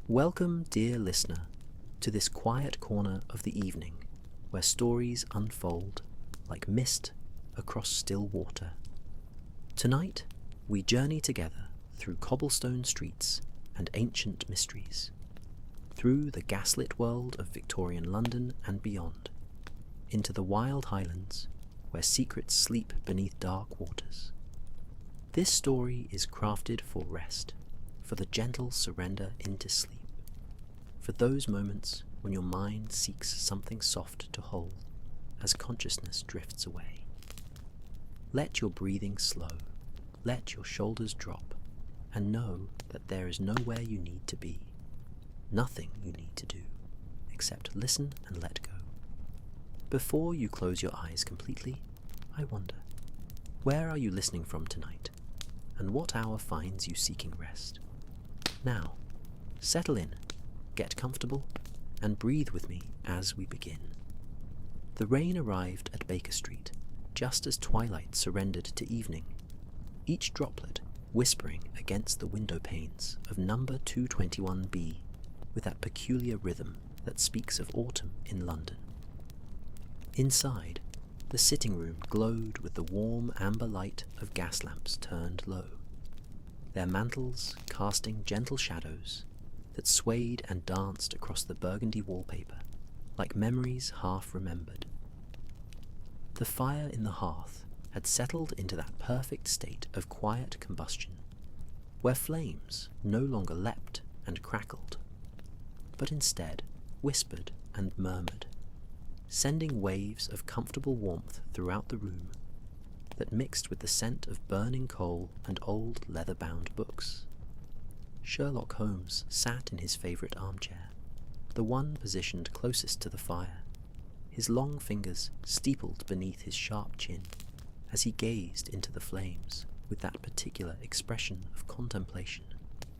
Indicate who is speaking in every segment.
Speaker 1: Welcome, dear listener, to this quiet corner of the evening where stories unfold like mist across still water. Tonight, we journey together through cobblestone streets and ancient mysteries, through the gaslit world of Victorian London and beyond, into the wild highlands where secrets sleep beneath dark waters. This story is crafted for rest, for the gentle surrender into sleep, for those moments when your mind seeks something soft to hold as consciousness drifts away. Let your breathing slow, let your shoulders drop, and know that there is nowhere you need to be, nothing you need to do, except listen and let go. Before you close your eyes completely, I wonder, where are you listening from tonight, and what hour finds you seeking rest? Now, settle in, get comfortable, and breathe with me as we begin. The rain arrived at Baker Street just as twilight surrendered to evening, each droplet whispering against the window panes of number 221B with that peculiar rhythm that speaks of autumn in London. Inside, the sitting room glowed with the warm amber light of gas lamps turned low, their mantles casting gentle shadows that swayed and danced across the burgundy wallpaper like memories half remembered. The fire in the hearth had settled into that perfect state of quiet combustion, where flames no longer leapt and crackled, but instead whispered and murmured, sending waves of comfortable warmth throughout the room that mixed with the scent of burning coal and old leather-bound books. Sherlock Holmes sat in his favourite armchair, the one positioned closest to the fire, his long fingers steepled beneath his sharp chin as he gazed into the flames with that particular expression of contemplation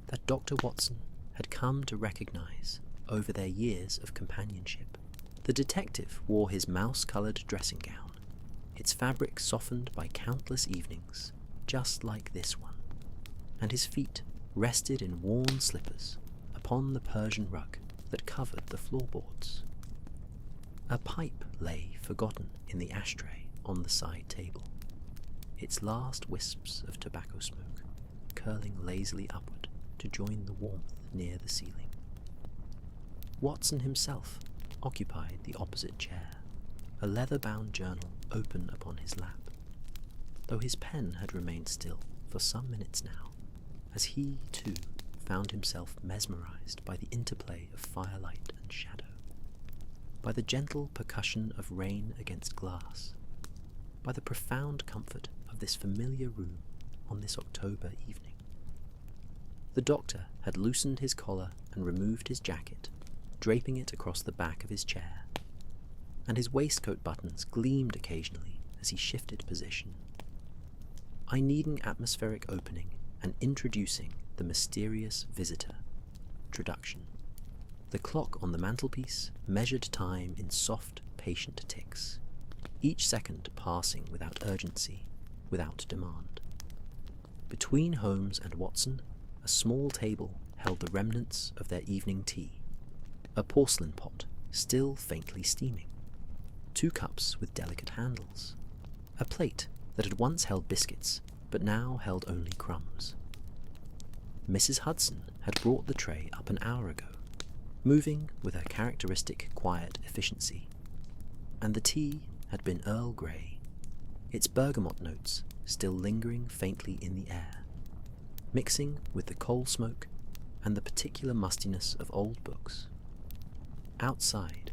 Speaker 1: that Dr. Watson had come to recognise over their years of companionship. The detective wore his mouse-coloured dressing gown, its fabric softened by countless evenings, just like this one, and his feet rested in worn slippers upon the Persian rug that covered the floorboards. A pipe lay forgotten in the ashtray on the side table, its last wisps of tobacco smoke curling lazily upward to join the warmth near the ceiling. Watson himself occupied the opposite chair, a leather-bound journal open upon his lap, though his pen had remained still for some minutes now, as he, too, found himself mesmerized by the interplay of firelight and shadow, by the gentle percussion of rain against glass, by the profound comfort of this familiar room on this October evening. The doctor had loosened his collar and removed his jacket, draping it across the back of his chair, and his waistcoat buttons gleamed occasionally as he shifted position. I need an atmospheric opening and introducing the mysterious visitor. Introduction. The clock on the mantelpiece measured time in soft, patient ticks, each second passing without urgency, without demand. Between Holmes and Watson, a small table held the remnants of their evening tea, a porcelain pot still faintly steaming, 2 cups with delicate handles, a plate that had once held biscuits but now held only crumbs. Mrs. Hudson had brought the tray up an hour ago, moving with her characteristic quiet efficiency, and the tea had been Earl Grey, its bergamot notes still lingering faintly in the air, mixing with the coal smoke and the particular mustiness of old books. Outside,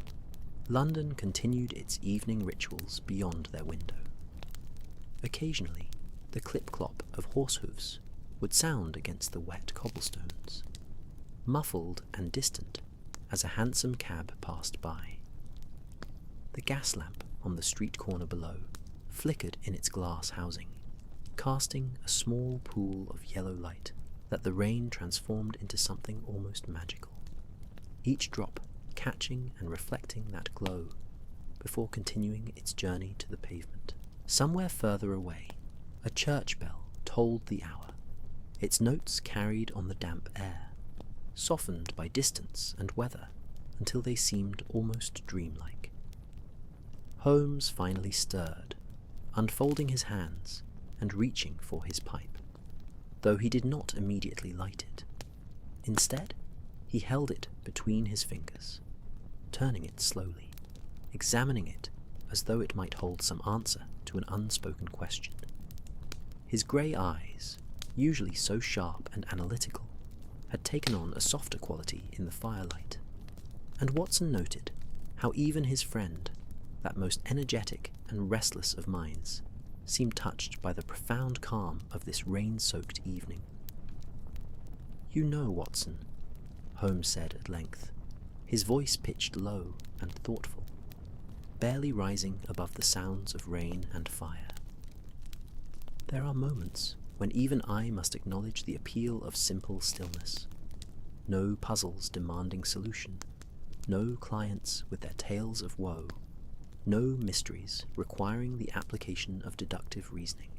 Speaker 1: London continued its evening rituals beyond their window. Occasionally, the clip-clop of horse hooves would sound against the wet cobblestones, muffled and distant as a hansom cab passed by. The gas lamp on the street corner below flickered in its glass housing, casting a small pool of yellow light that the rain transformed into something almost magical, each drop catching and reflecting that glow before continuing its journey to the pavement. Somewhere further away, a church bell tolled the hour, its notes carried on the damp air, softened by distance and weather until they seemed almost dreamlike. Holmes finally stirred, unfolding his hands and reaching for his pipe, though he did not immediately light it. Instead, he held it between his fingers, turning it slowly, examining it as though it might hold some answer to an unspoken question. His grey eyes, usually so sharp and analytical, had taken on a softer quality in the firelight, and Watson noted how even his friend, that most energetic and restless of minds, seemed touched by the profound calm of this rain-soaked evening. "You know, Watson," Holmes said at length, his voice pitched low and thoughtful, barely rising above the sounds of rain and fire. "There are moments when even I must acknowledge the appeal of simple stillness. No puzzles demanding solution, no clients with their tales of woe, no mysteries requiring the application of deductive reasoning.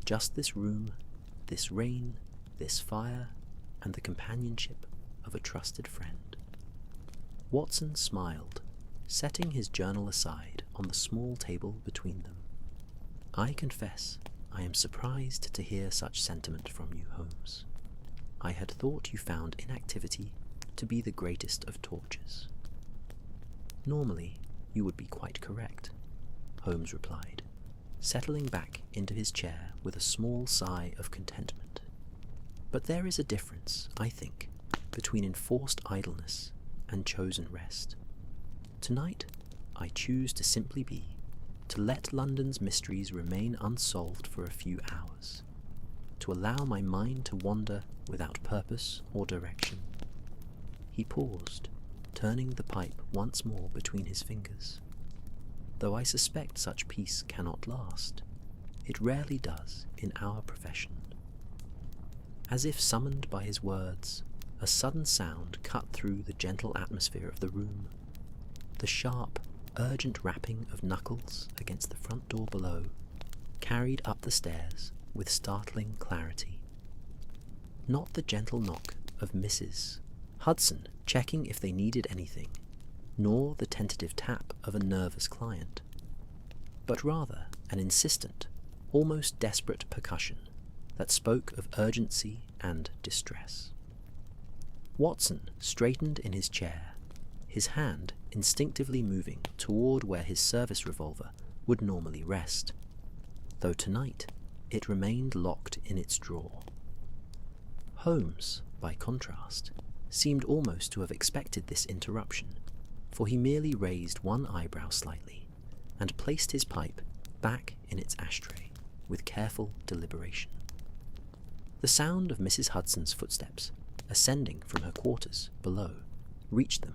Speaker 1: Just this room, this rain, this fire, and the companionship of a trusted friend." Watson smiled, setting his journal aside on the small table between them. "I confess I am surprised to hear such sentiment from you, Holmes. I had thought you found inactivity to be the greatest of tortures." "Normally, you would be quite correct," Holmes replied, settling back into his chair with a small sigh of contentment. "But there is a difference, I think, between enforced idleness and chosen rest. Tonight, I choose to simply be, to let London's mysteries remain unsolved for a few hours, to allow my mind to wander without purpose or direction." He paused, turning the pipe once more between his fingers. "Though I suspect such peace cannot last, it rarely does in our profession." As if summoned by his words, a sudden sound cut through the gentle atmosphere of the room. The sharp, urgent rapping of knuckles against the front door below carried up the stairs with startling clarity. Not the gentle knock of Mrs. Hudson checking if they needed anything, nor the tentative tap of a nervous client, but rather an insistent, almost desperate percussion that spoke of urgency and distress. Watson straightened in his chair, his hand instinctively moving toward where his service revolver would normally rest, though tonight it remained locked in its drawer. Holmes, by contrast, seemed almost to have expected this interruption, for he merely raised one eyebrow slightly and placed his pipe back in its ashtray with careful deliberation. The sound of Mrs. Hudson's footsteps ascending from her quarters below reached them,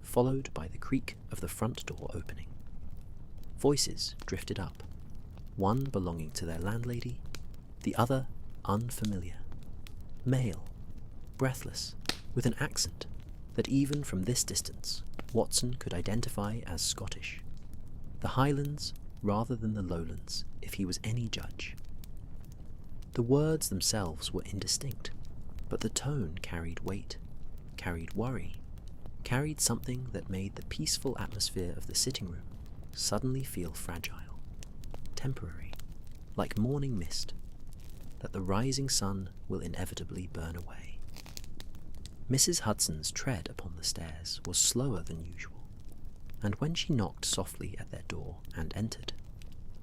Speaker 1: followed by the creak of the front door opening. Voices drifted up, one belonging to their landlady, the other unfamiliar, male, breathless, with an accent that even from this distance Watson could identify as Scottish. The Highlands rather than the Lowlands, if he was any judge. The words themselves were indistinct, but the tone carried weight, carried worry, carried something that made the peaceful atmosphere of the sitting room suddenly feel fragile, temporary, like morning mist that the rising sun will inevitably burn away. Mrs. Hudson's tread upon the stairs was slower than usual, and when she knocked softly at their door and entered,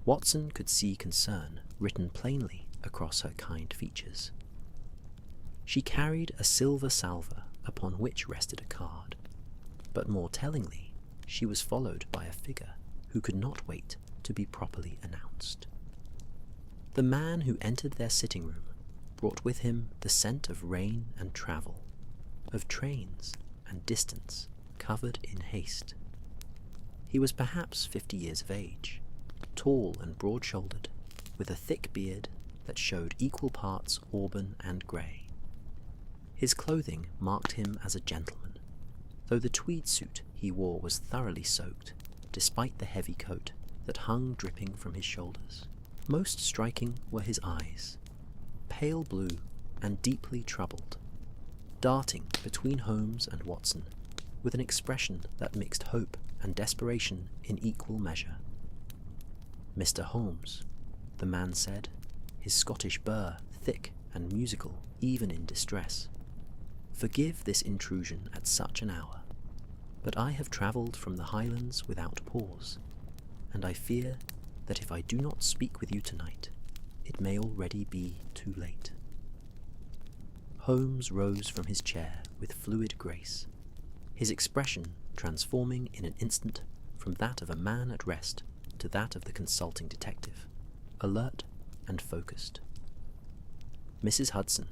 Speaker 1: Watson could see concern written plainly across her kind features. She carried a silver salver upon which rested a card, but more tellingly, she was followed by a figure who could not wait to be properly announced. The man who entered their sitting room brought with him the scent of rain and travel, of trains and distance covered in haste. He was perhaps 50 years of age, tall and broad-shouldered, with a thick beard that showed equal parts auburn and grey. His clothing marked him as a gentleman, though the tweed suit he wore was thoroughly soaked, despite the heavy coat that hung dripping from his shoulders. Most striking were his eyes, pale blue and deeply troubled, darting between Holmes and Watson with an expression that mixed hope and desperation in equal measure. "Mr. Holmes," the man said, his Scottish burr thick and musical even in distress, "forgive this intrusion at such an hour, but I have travelled from the Highlands without pause, and I fear that if I do not speak with you tonight, it may already be too late." Holmes rose from his chair with fluid grace, his expression transforming in an instant from that of a man at rest to that of the consulting detective, alert and focused. "Mrs. Hudson,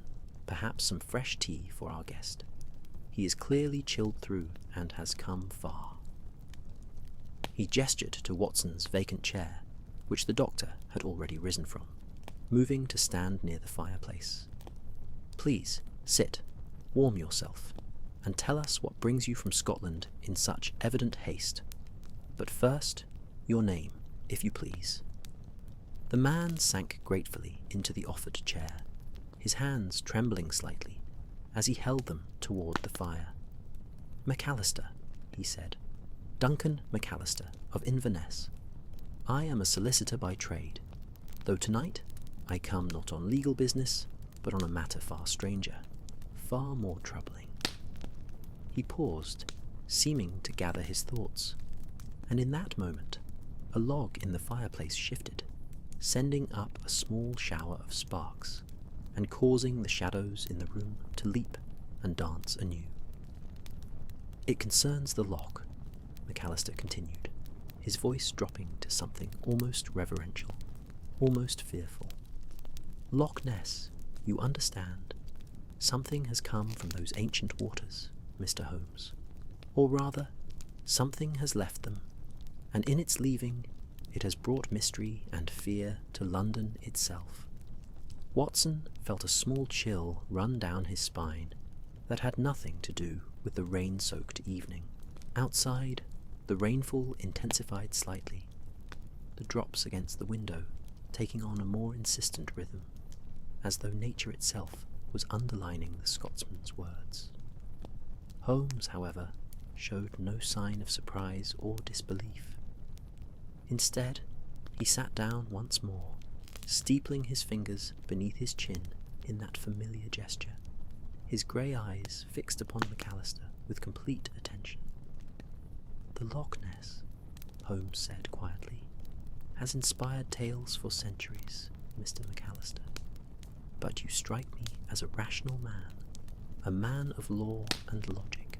Speaker 1: perhaps some fresh tea for our guest. He is clearly chilled through and has come far." He gestured to Watson's vacant chair, which the doctor had already risen from, moving to stand near the fireplace. "Please, sit, warm yourself, and tell us what brings you from Scotland in such evident haste. But first, your name, if you please." The man sank gratefully into the offered chair, his hands trembling slightly as he held them toward the fire. "McAllister," he said. "Duncan McAllister of Inverness. I am a solicitor by trade, though tonight I come not on legal business, but on a matter far stranger, far more troubling." He paused, seeming to gather his thoughts, and in that moment a log in the fireplace shifted, sending up a small shower of sparks, and causing the shadows in the room to leap and dance anew. "It concerns the Loch," McAllister continued, his voice dropping to something almost reverential, almost fearful. "Loch Ness, you understand. Something has come from those ancient waters, Mr. Holmes. Or rather, something has left them, and in its leaving, it has brought mystery and fear to London itself." Watson felt a small chill run down his spine that had nothing to do with the rain-soaked evening. Outside, the rainfall intensified slightly, the drops against the window taking on a more insistent rhythm, as though nature itself was underlining the Scotsman's words. Holmes, however, showed no sign of surprise or disbelief. Instead, he sat down once more, steepling his fingers beneath his chin in that familiar gesture, his grey eyes fixed upon McAllister with complete attention. "The Loch Ness," Holmes said quietly, "has inspired tales for centuries, Mr. McAllister. But you strike me as a rational man, a man of law and logic.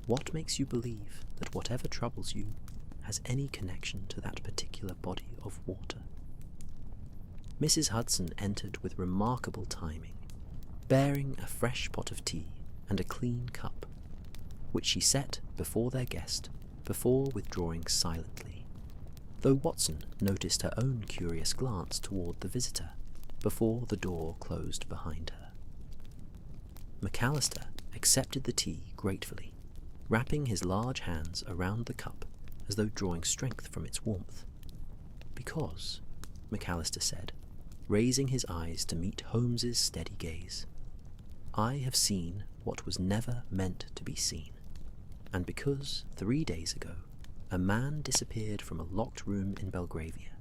Speaker 1: What makes you believe that whatever troubles you has any connection to that particular body of water?" Mrs. Hudson entered with remarkable timing, bearing a fresh pot of tea and a clean cup, which she set before their guest before withdrawing silently, though Watson noticed her own curious glance toward the visitor before the door closed behind her. McAllister accepted the tea gratefully, wrapping his large hands around the cup as though drawing strength from its warmth. "Because," McAllister said, raising his eyes to meet Holmes's steady gaze, "I have seen what was never meant to be seen, and because 3 days ago a man disappeared from a locked room in Belgravia,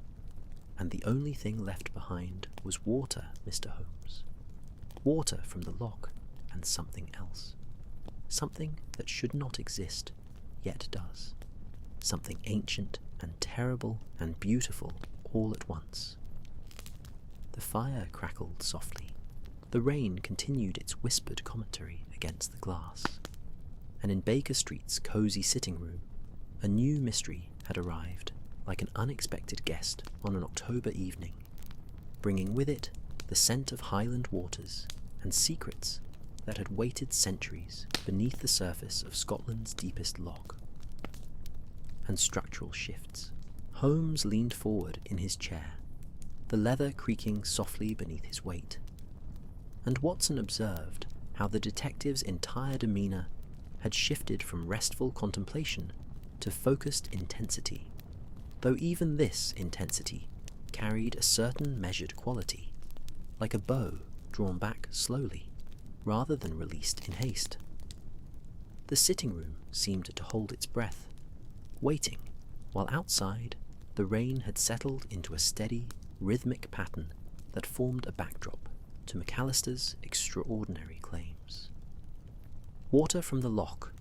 Speaker 1: and the only thing left behind was water, Mr. Holmes. Water from the loch and something else. Something that should not exist, yet does. Something ancient and terrible and beautiful all at once." The fire crackled softly. The rain continued its whispered commentary against the glass. And in Baker Street's cosy sitting room, a new mystery had arrived like an unexpected guest on an October evening, bringing with it the scent of Highland waters and secrets that had waited centuries beneath the surface of Scotland's deepest loch. And structural shifts. Holmes leaned forward in his chair, the leather creaking softly beneath his weight, and Watson observed how the detective's entire demeanour had shifted from restful contemplation to focused intensity, though even this intensity carried a certain measured quality, like a bow drawn back slowly, rather than released in haste. The sitting room seemed to hold its breath, waiting, while outside the rain had settled into a steady, rhythmic pattern that formed a backdrop to McAllister's extraordinary claims. "Water from the Loch,"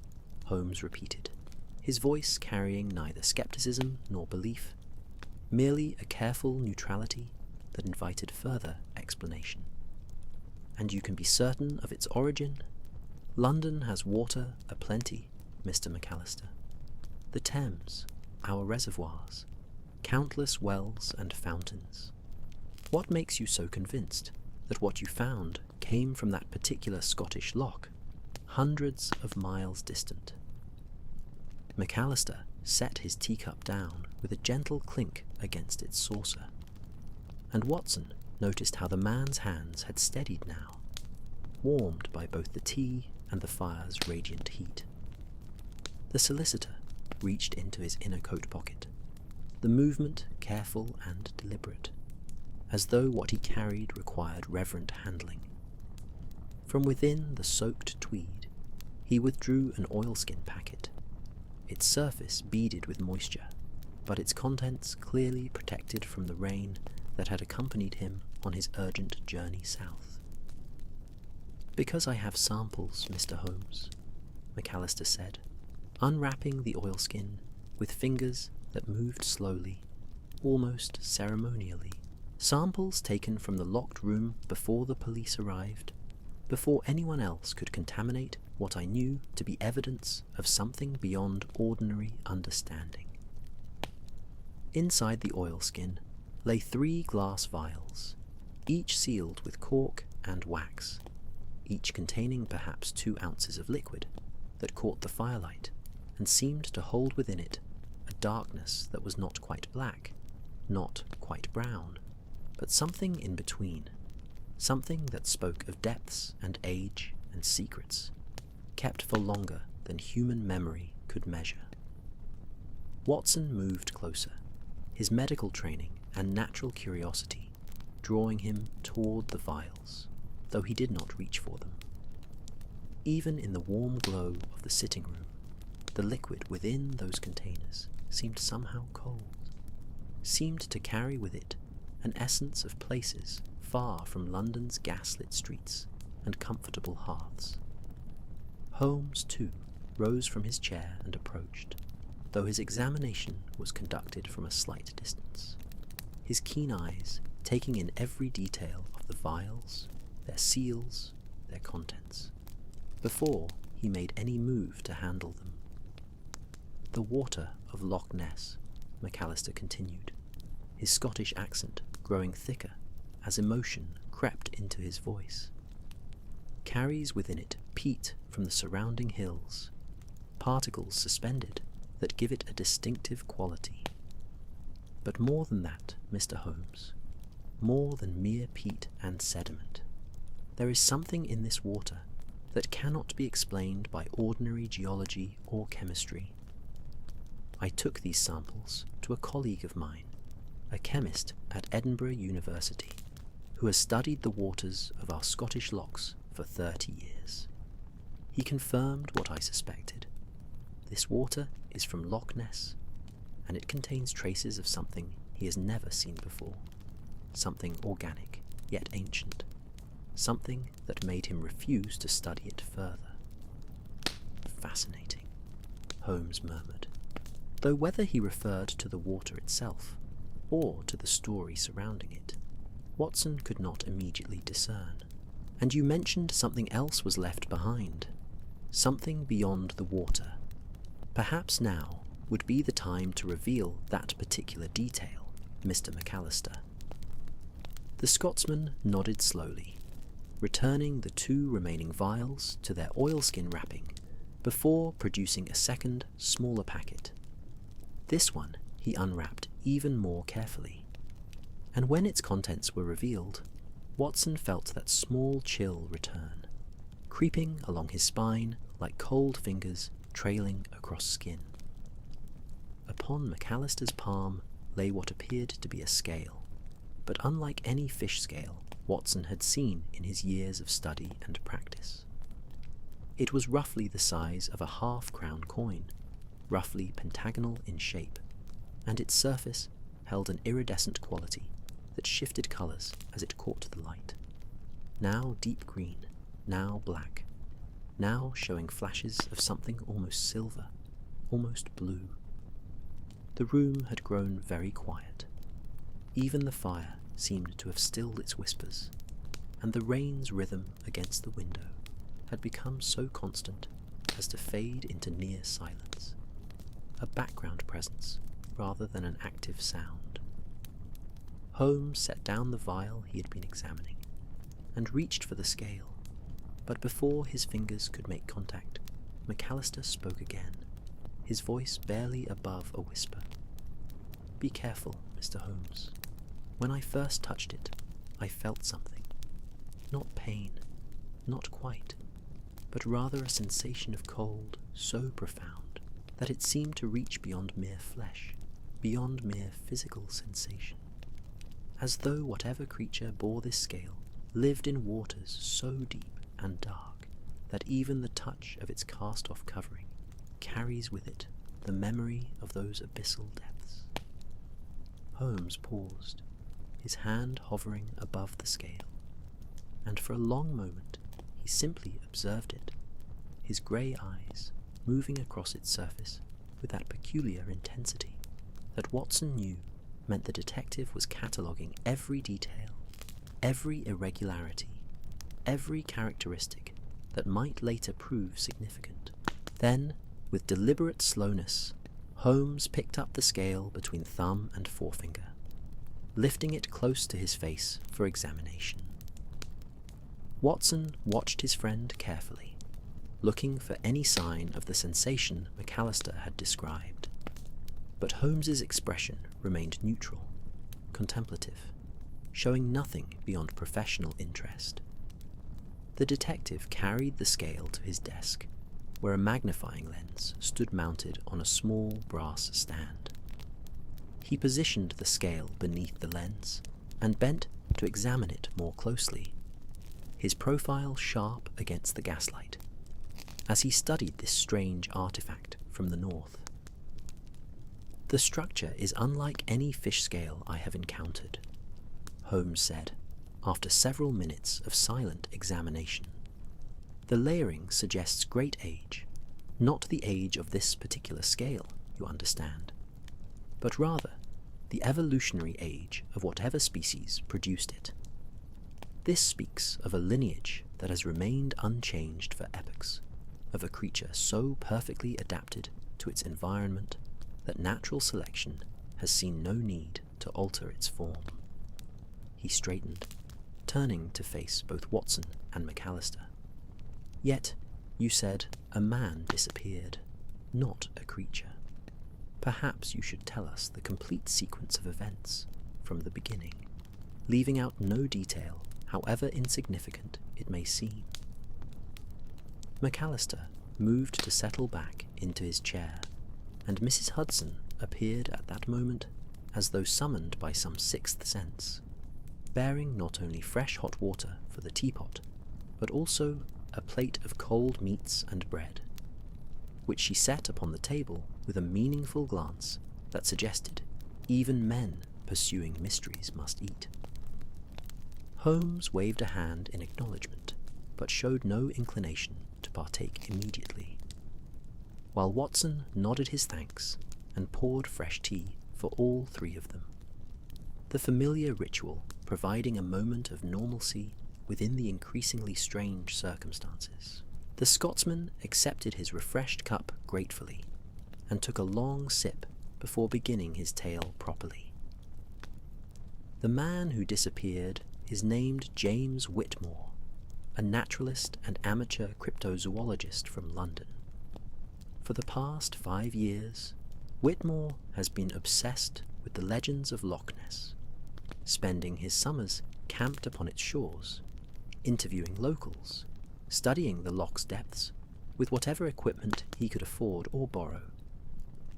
Speaker 1: Holmes repeated, his voice carrying neither skepticism nor belief, merely a careful neutrality that invited further explanation. "And you can be certain of its origin? London has water aplenty, Mr. McAllister. The Thames, our reservoirs, countless wells and fountains. What makes you so convinced that what you found came from that particular Scottish loch, hundreds of miles distant?" McAllister set his teacup down with a gentle clink against its saucer, and Watson noticed how the man's hands had steadied now, warmed by both the tea and the fire's radiant heat. The solicitor reached into his inner coat pocket, the movement careful and deliberate, as though what he carried required reverent handling. From within the soaked tweed, he withdrew an oilskin packet, its surface beaded with moisture, but its contents clearly protected from the rain that had accompanied him on his urgent journey south. "Because I have samples, Mr. Holmes," McAllister said, unwrapping the oilskin with fingers that moved slowly, almost ceremonially. "Samples taken from the locked room before the police arrived, before anyone else could contaminate what I knew to be evidence of something beyond ordinary understanding." Inside the oilskin lay 3 glass vials, each sealed with cork and wax, each containing perhaps 2 ounces of liquid that caught the firelight and seemed to hold within it a darkness that was not quite black, not quite brown, but something in between, something that spoke of depths and age and secrets, kept for longer than human memory could measure. Watson moved closer, his medical training and natural curiosity drawing him toward the vials, though he did not reach for them. Even in the warm glow of the sitting room, the liquid within those containers seemed somehow cold, seemed to carry with it an essence of places far from London's gaslit streets and comfortable hearths. Holmes, too, rose from his chair and approached, though his examination was conducted from a slight distance, his keen eyes taking in every detail of the vials, their seals, their contents, before he made any move to handle them. "The water of Loch Ness," McAllister continued, his Scottish accent growing thicker as emotion crept into his voice, "carries within it peat from the surrounding hills, particles suspended that give it a distinctive quality. But more than that, Mr. Holmes, more than mere peat and sediment, there is something in this water that cannot be explained by ordinary geology or chemistry. I took these samples to a colleague of mine, a chemist at Edinburgh University, who has studied the waters of our Scottish lochs for 30 years. He confirmed what I suspected. This water is from Loch Ness, and it contains traces of something he has never seen before, something organic, yet ancient, something that made him refuse to study it further." "Fascinating," Holmes murmured, though whether he referred to the water itself or to the story surrounding it, Watson could not immediately discern. "And you mentioned something else was left behind, something beyond the water. Perhaps now would be the time to reveal that particular detail, Mr. McAllister." The Scotsman nodded slowly, returning the 2 remaining vials to their oilskin wrapping before producing a second, smaller packet. This one he unwrapped even more carefully, and when its contents were revealed, Watson felt that small chill return, creeping along his spine like cold fingers trailing across skin. Upon McAllister's palm lay what appeared to be a scale, but unlike any fish scale, Watson had seen in his years of study and practice. It was roughly the size of a half-crown coin, roughly pentagonal in shape, and its surface held an iridescent quality that shifted colours as it caught the light. Now deep green, now black, now showing flashes of something almost silver, almost blue. The room had grown very quiet. Even the fire seemed to have stilled its whispers, and the rain's rhythm against the window had become so constant as to fade into near silence, a background presence rather than an active sound. Holmes set down the vial he had been examining and reached for the scale, but before his fingers could make contact, McAllister spoke again, his voice barely above a whisper. "Be careful, Mr. Holmes. When I first touched it, I felt something. Not pain, not quite, but rather a sensation of cold so profound that it seemed to reach beyond mere flesh, beyond mere physical sensation. As though whatever creature bore this scale lived in waters so deep and dark that even the touch of its cast-off covering carries with it the memory of those abyssal depths." Holmes paused, his hand hovering above the scale, and for a long moment he simply observed it, his grey eyes moving across its surface with that peculiar intensity that Watson knew meant the detective was cataloguing every detail, every irregularity, every characteristic that might later prove significant. Then, with deliberate slowness, Holmes picked up the scale between thumb and forefinger, lifting it close to his face for examination. Watson watched his friend carefully, looking for any sign of the sensation McAllister had described. But Holmes's expression remained neutral, contemplative, showing nothing beyond professional interest. The detective carried the scale to his desk, where a magnifying lens stood mounted on a small brass stand. He positioned the scale beneath the lens and bent to examine it more closely, his profile sharp against the gaslight, as he studied this strange artifact from the north. "The structure is unlike any fish scale I have encountered," Holmes said, after several minutes of silent examination. "The layering suggests great age, not the age of this particular scale, you understand, but rather the evolutionary age of whatever species produced it. This speaks of a lineage that has remained unchanged for epochs, of a creature so perfectly adapted to its environment that natural selection has seen no need to alter its form." He straightened, turning to face both Watson and McAllister. "Yet, you said a man disappeared, not a creature. Perhaps you should tell us the complete sequence of events from the beginning, leaving out no detail, however insignificant it may seem." McAllister moved to settle back into his chair, and Mrs. Hudson appeared at that moment as though summoned by some sixth sense, bearing not only fresh hot water for the teapot, but also a plate of cold meats and bread, which she set upon the table with a meaningful glance that suggested even men pursuing mysteries must eat. Holmes waved a hand in acknowledgement, but showed no inclination to partake immediately, while Watson nodded his thanks and poured fresh tea for all three of them, the familiar ritual providing a moment of normalcy within the increasingly strange circumstances. The Scotsman accepted his refreshed cup gratefully and took a long sip before beginning his tale properly. "The man who disappeared is named James Whitmore, a naturalist and amateur cryptozoologist from London. For the past 5 years, Whitmore has been obsessed with the legends of Loch Ness, spending his summers camped upon its shores, interviewing locals, studying the loch's depths with whatever equipment he could afford or borrow.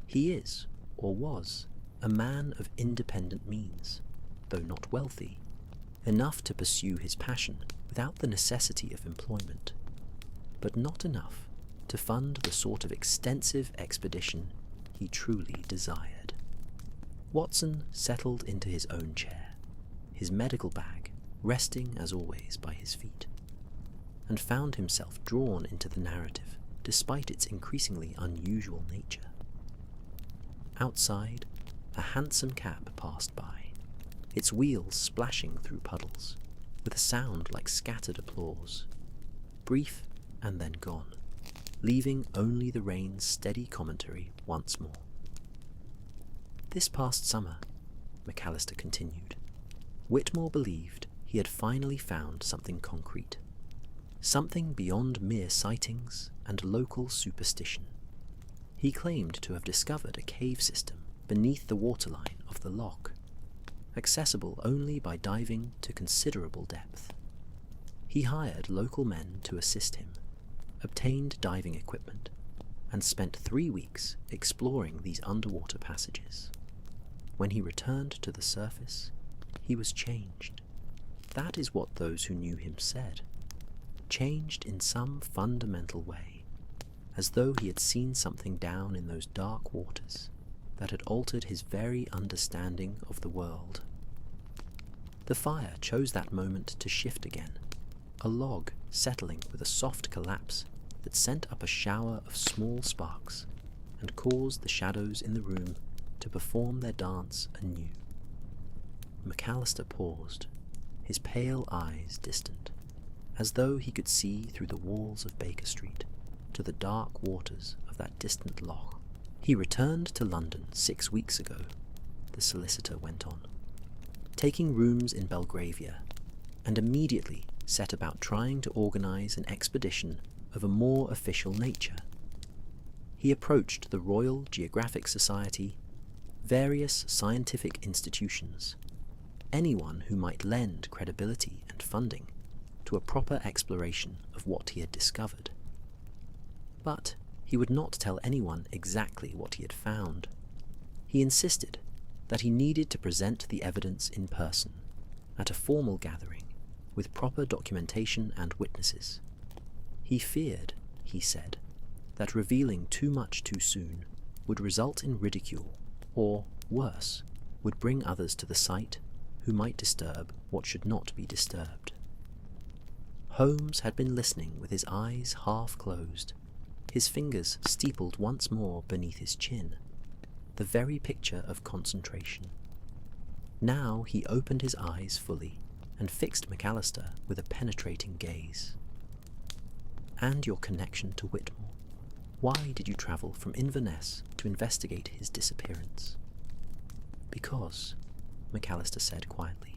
Speaker 1: He is, or was, a man of independent means, though not wealthy, enough to pursue his passion without the necessity of employment, but not enough to fund the sort of extensive expedition he truly desired. Watson settled into his own chair, his medical bag resting as always by his feet, and found himself drawn into the narrative despite its increasingly unusual nature. Outside, a hansom cab passed by, its wheels splashing through puddles, with a sound like scattered applause, brief and then gone, leaving only the rain's steady commentary once more. This past summer, McAllister continued, Whitmore believed he had finally found something concrete, something beyond mere sightings and local superstition. He claimed to have discovered a cave system beneath the waterline of the Loch, accessible only by diving to considerable depth. He hired local men to assist him, obtained diving equipment, and spent 3 weeks exploring these underwater passages. When he returned to the surface, he was changed. That is what those who knew him said. Changed in some fundamental way, as though he had seen something down in those dark waters that had altered his very understanding of the world. The fire chose that moment to shift again, a log settling with a soft collapse that sent up a shower of small sparks and caused the shadows in the room to perform their dance anew. McAllister paused, his pale eyes distant, as though he could see through the walls of Baker Street to the dark waters of that distant loch. He returned to London 6 weeks ago, the solicitor went on, taking rooms in Belgravia, and immediately set about trying to organise an expedition of a more official nature. He approached the Royal Geographic Society, various scientific institutions, anyone who might lend credibility and funding to a proper exploration of what he had discovered. But he would not tell anyone exactly what he had found. He insisted that he needed to present the evidence in person, at a formal gathering, with proper documentation and witnesses. He feared, he said, that revealing too much too soon would result in ridicule, or, worse, would bring others to the site who might disturb what should not be disturbed. Holmes had been listening with his eyes half closed, his fingers steepled once more beneath his chin, the very picture of concentration. Now he opened his eyes fully and fixed McAllister with a penetrating gaze. And your connection to Whitmore. Why did you travel from Inverness to investigate his disappearance? Because, McAllister said quietly,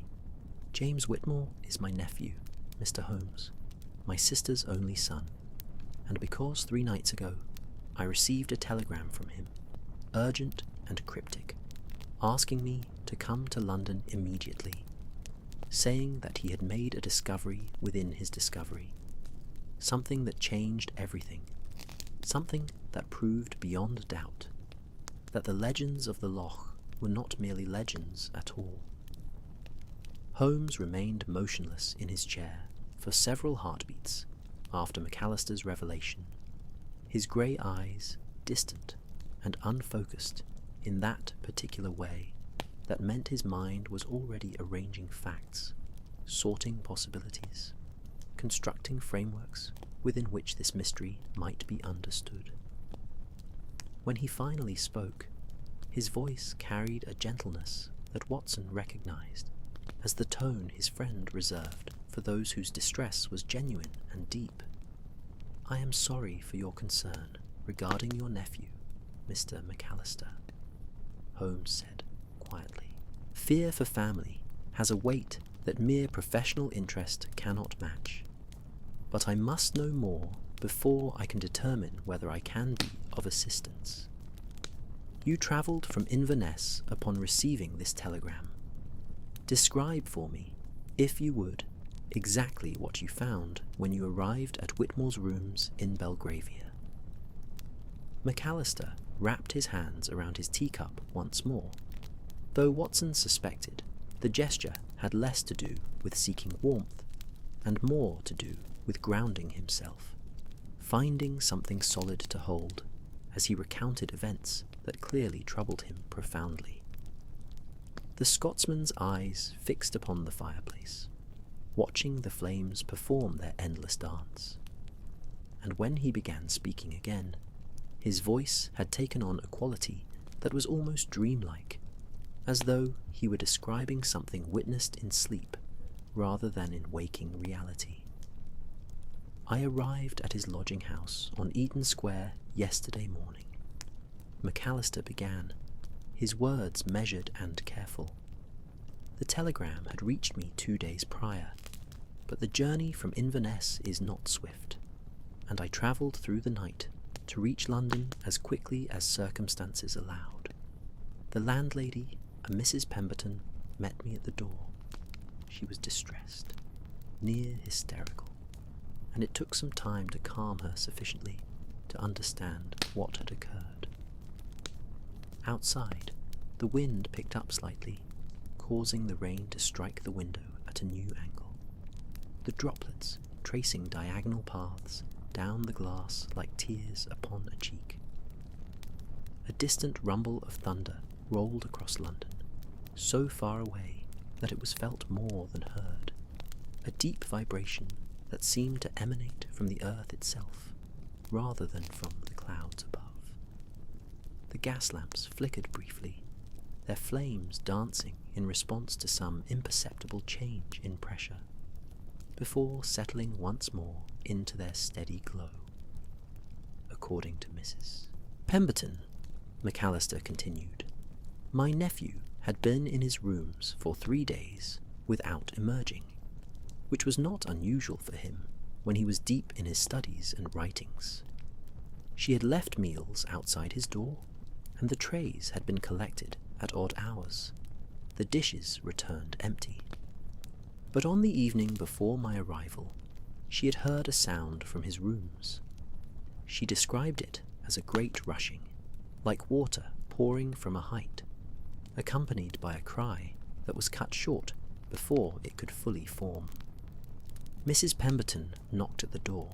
Speaker 1: James Whitmore is my nephew, Mr. Holmes, my sister's only son, and because 3 nights ago I received a telegram from him, urgent and cryptic, asking me to come to London immediately, saying that he had made a discovery within his discovery, something that changed everything, something that proved beyond doubt that the legends of the Loch were not merely legends at all. Holmes remained motionless in his chair for several heartbeats after McAllister's revelation, his grey eyes distant and unfocused in that particular way that meant his mind was already arranging facts, sorting possibilities, constructing frameworks within which this mystery might be understood. When he finally spoke, his voice carried a gentleness that Watson recognized as the tone his friend reserved for those whose distress was genuine and deep. I am sorry for your concern regarding your nephew, Mr. McAllister, Holmes said quietly. Fear for family has a weight that mere professional interest cannot match. But I must know more before I can determine whether I can be of assistance. You travelled from Inverness upon receiving this telegram. Describe for me, if you would, exactly what you found when you arrived at Whitmore's rooms in Belgravia. McAllister wrapped his hands around his teacup once more, though Watson suspected the gesture had less to do with seeking warmth, and more to do with grounding himself, finding something solid to hold as he recounted events that clearly troubled him profoundly. The Scotsman's eyes fixed upon the fireplace, watching the flames perform their endless dance, and when he began speaking again, his voice had taken on a quality that was almost dreamlike, as though he were describing something witnessed in sleep rather than in waking reality. I arrived at his lodging house on Eaton Square yesterday morning. McAllister began, his words measured and careful. The telegram had reached me 2 days prior, but the journey from Inverness is not swift, and I travelled through the night to reach London as quickly as circumstances allowed. The landlady, a Mrs. Pemberton, met me at the door. She was distressed, near hysterical, and it took some time to calm her sufficiently to understand what had occurred. Outside, the wind picked up slightly, causing the rain to strike the window at a new angle, the droplets tracing diagonal paths down the glass like tears upon a cheek. A distant rumble of thunder rolled across London, so far away that it was felt more than heard, a deep vibration that seemed to emanate from the earth itself, rather than from the clouds above. The gas lamps flickered briefly, their flames dancing in response to some imperceptible change in pressure, before settling once more into their steady glow. According to Mrs. Pemberton, McAllister continued, my nephew had been in his rooms for 3 days without emerging, which was not unusual for him when he was deep in his studies and writings. She had left meals outside his door, and the trays had been collected at odd hours, the dishes returned empty. But on the evening before my arrival, she had heard a sound from his rooms. She described it as a great rushing, like water pouring from a height, accompanied by a cry that was cut short before it could fully form. Mrs. Pemberton knocked at the door,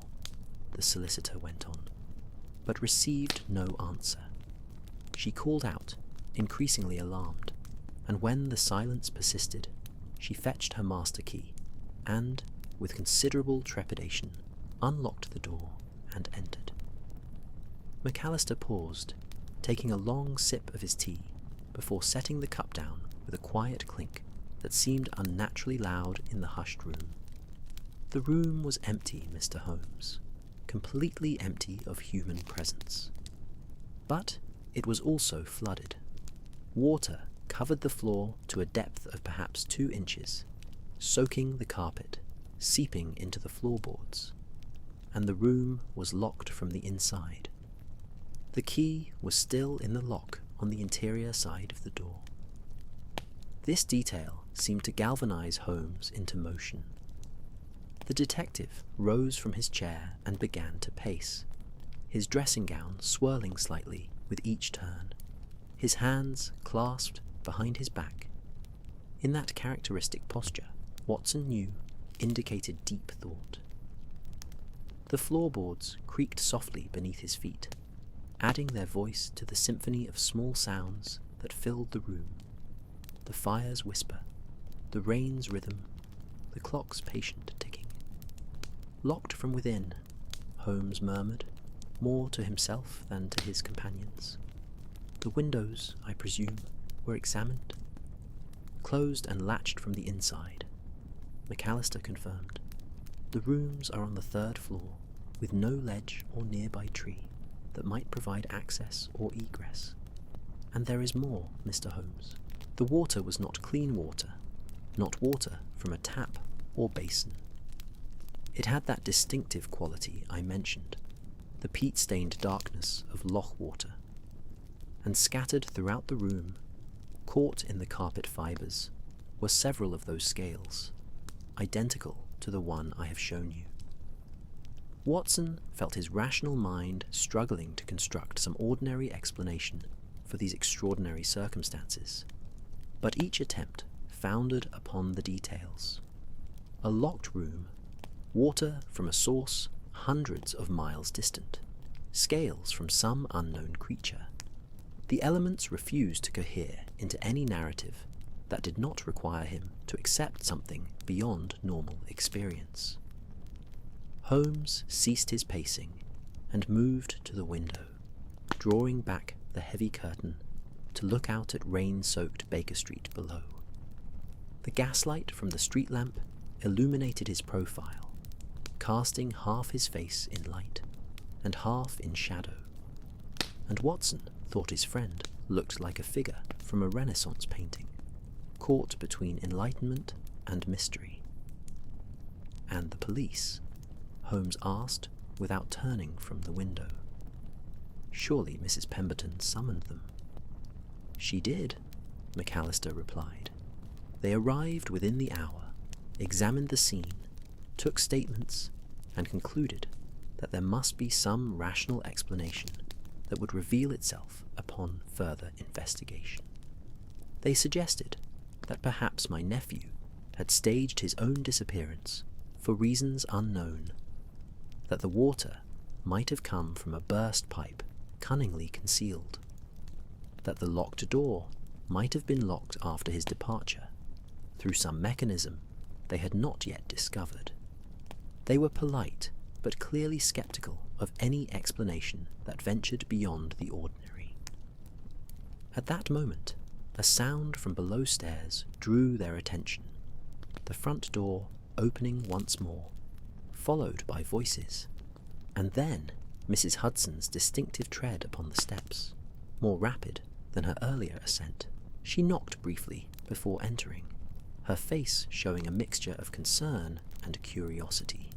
Speaker 1: the solicitor went on, but received no answer. She called out, increasingly alarmed, and when the silence persisted, she fetched her master key, and, with considerable trepidation, unlocked the door and entered. McAllister paused, taking a long sip of his tea, before setting the cup down with a quiet clink that seemed unnaturally loud in the hushed room. The room was empty, Mr. Holmes, completely empty of human presence. But it was also flooded. Water covered the floor to a depth of perhaps 2 inches, soaking the carpet, seeping into the floorboards, and the room was locked from the inside. The key was still in the lock on the interior side of the door. This detail seemed to galvanize Holmes into motion. The detective rose from his chair and began to pace, his dressing gown swirling slightly with each turn, his hands clasped behind his back. In that characteristic posture, Watson knew indicated deep thought. The floorboards creaked softly beneath his feet, adding their voice to the symphony of small sounds that filled the room. The fire's whisper, the rain's rhythm, the clock's patient ticking. Locked from within, Holmes murmured, more to himself than to his companions. The windows, I presume, were examined? Closed and latched from the inside, McAllister confirmed. The rooms are on the 3rd floor, with no ledge or nearby tree that might provide access or egress. And there is more, Mr. Holmes. The water was not clean water, not water from a tap or basin. It had that distinctive quality I mentioned, the peat-stained darkness of Loch water, and scattered throughout the room, caught in the carpet fibres, were several of those scales, identical to the one I have shown you. Watson felt his rational mind struggling to construct some ordinary explanation for these extraordinary circumstances, but each attempt foundered upon the details, A locked room, water from a source hundreds of miles distant, scales from some unknown creature. The elements refused to cohere into any narrative that did not require him to accept something beyond normal experience. Holmes ceased his pacing and moved to the window, drawing back the heavy curtain to look out at rain-soaked Baker Street below. The gaslight from the street lamp illuminated his profile, casting half his face in light and half in shadow, and Watson thought his friend looked like a figure from a Renaissance painting, caught between enlightenment and mystery. "And the police?" Holmes asked without turning from the window. "Surely Mrs. Pemberton summoned them." "She did," McAllister replied. "They arrived within the hour, examined the scene, took statements, and concluded that there must be some rational explanation that would reveal itself upon further investigation. They suggested that perhaps my nephew had staged his own disappearance for reasons unknown, that the water might have come from a burst pipe cunningly concealed, that the locked door might have been locked after his departure through some mechanism they had not yet discovered. They were polite but clearly skeptical of any explanation that ventured beyond the ordinary. At that moment, a sound from below stairs drew their attention, the front door opening once more, followed by voices, and then Mrs. Hudson's distinctive tread upon the steps, more rapid than her earlier ascent. She knocked briefly before entering, her face showing a mixture of concern and curiosity.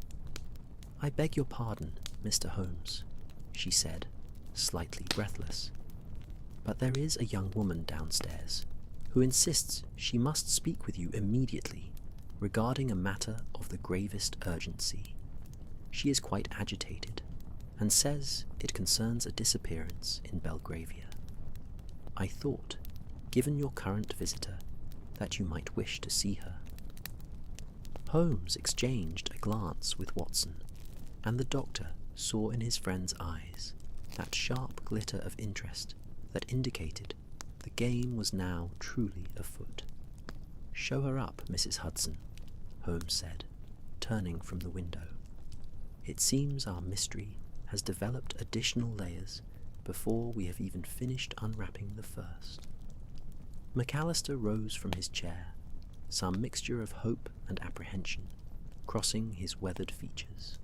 Speaker 1: "I beg your pardon, Mr. Holmes," she said, slightly breathless, "but there is a young woman downstairs who insists she must speak with you immediately regarding a matter of the gravest urgency. She is quite agitated and says it concerns a disappearance in Belgravia. I thought, given your current visitor, that you might wish to see her." Holmes exchanged a glance with Watson, and the doctor saw in his friend's eyes that sharp glitter of interest that indicated the game was now truly afoot. "Show her up, Mrs. Hudson," Holmes said, turning from the window. "It seems our mystery has developed additional layers before we have even finished unwrapping the first." McAllister rose from his chair, some mixture of hope and apprehension crossing his weathered features.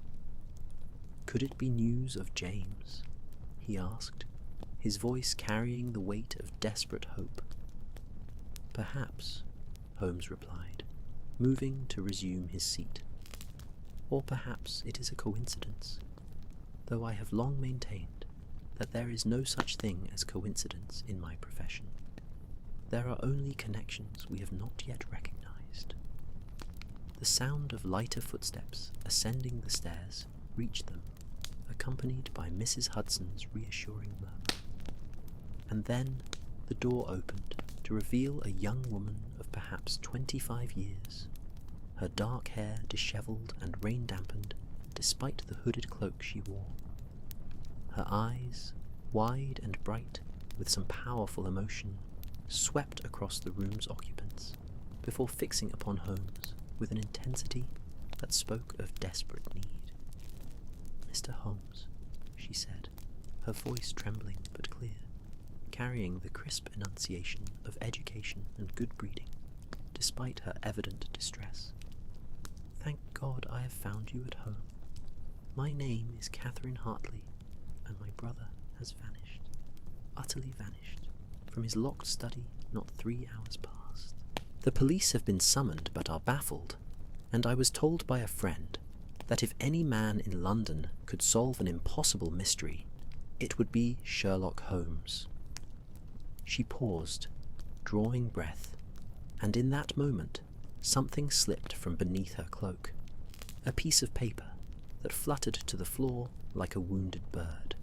Speaker 1: "Could it be news of James?" he asked, his voice carrying the weight of desperate hope. "Perhaps," Holmes replied, moving to resume his seat. "Or perhaps it is a coincidence, though I have long maintained that there is no such thing as coincidence in my profession. There are only connections we have not yet recognized." The sound of lighter footsteps ascending the stairs reached them, accompanied by Mrs. Hudson's reassuring murmur. And then the door opened to reveal a young woman of perhaps 25 years, her dark hair dishevelled and rain-dampened despite the hooded cloak she wore. Her eyes, wide and bright with some powerful emotion, swept across the room's occupants before fixing upon Holmes with an intensity that spoke of desperate need. "Mr. Holmes," she said, her voice trembling but clear, carrying the crisp enunciation of education and good breeding, despite her evident distress. "Thank God I have found you at home. My name is Catherine Hartley, and my brother has vanished, utterly vanished, from his locked study not 3 hours past. The police have been summoned but are baffled, and I was told by a friend that if any man in London could solve an impossible mystery, it would be Sherlock Holmes." She paused, drawing breath, and in that moment something slipped from beneath her cloak, a piece of paper that fluttered to the floor like a wounded bird.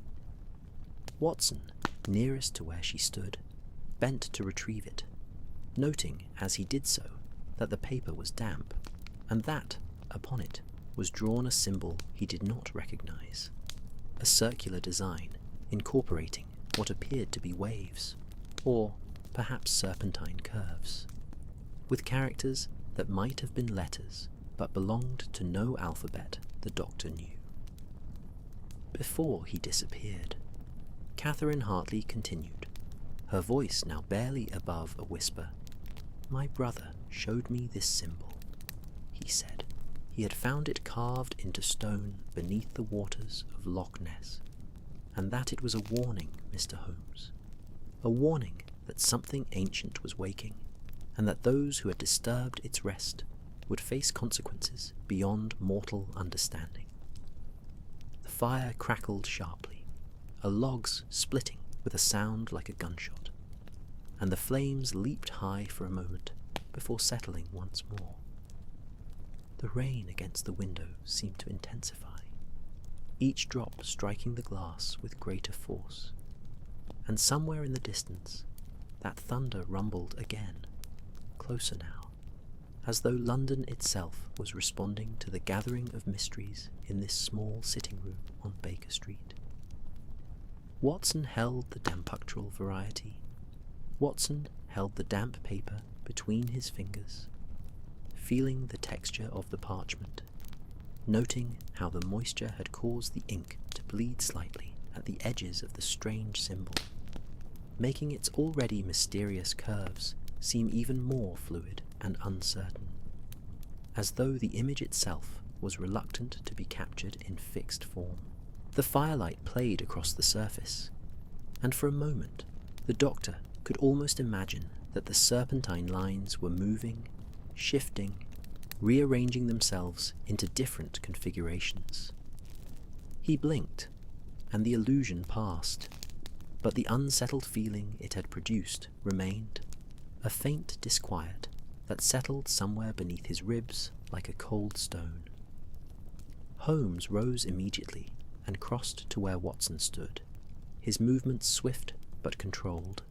Speaker 1: Watson, nearest to where she stood, bent to retrieve it, noting as he did so that the paper was damp, and that, upon it, was drawn a symbol he did not recognize, a circular design incorporating what appeared to be waves, or perhaps serpentine curves, with characters that might have been letters but belonged to no alphabet the doctor knew. Before he disappeared, Catherine Hartley continued, her voice now barely above a whisper. "My brother showed me this symbol," he said. He had found it carved into stone beneath the waters of Loch Ness, and that it was a warning, Mr. Holmes. A warning that something ancient was waking, and that those who had disturbed its rest would face consequences beyond mortal understanding. The fire crackled sharply, a logs splitting with a sound like a gunshot, and the flames leaped high for a moment before settling once more. The rain against the window seemed to intensify, each drop striking the glass with greater force, and somewhere in the distance that thunder rumbled again, closer now, as though London itself was responding to the gathering of mysteries in this small sitting room on Baker Street. Watson held the dampunctual variety. Watson held the damp paper between his fingers, feeling the texture of the parchment, noting how the moisture had caused the ink to bleed slightly at the edges of the strange symbol, making its already mysterious curves seem even more fluid and uncertain, as though the image itself was reluctant to be captured in fixed form. The firelight played across the surface, and for a moment the doctor could almost imagine that the serpentine lines were moving, shifting, rearranging themselves into different configurations. He blinked, and the illusion passed, but the unsettled feeling it had produced remained, a faint disquiet that settled somewhere beneath his ribs like a cold stone. Holmes rose immediately and crossed to where Watson stood, his movements swift but controlled,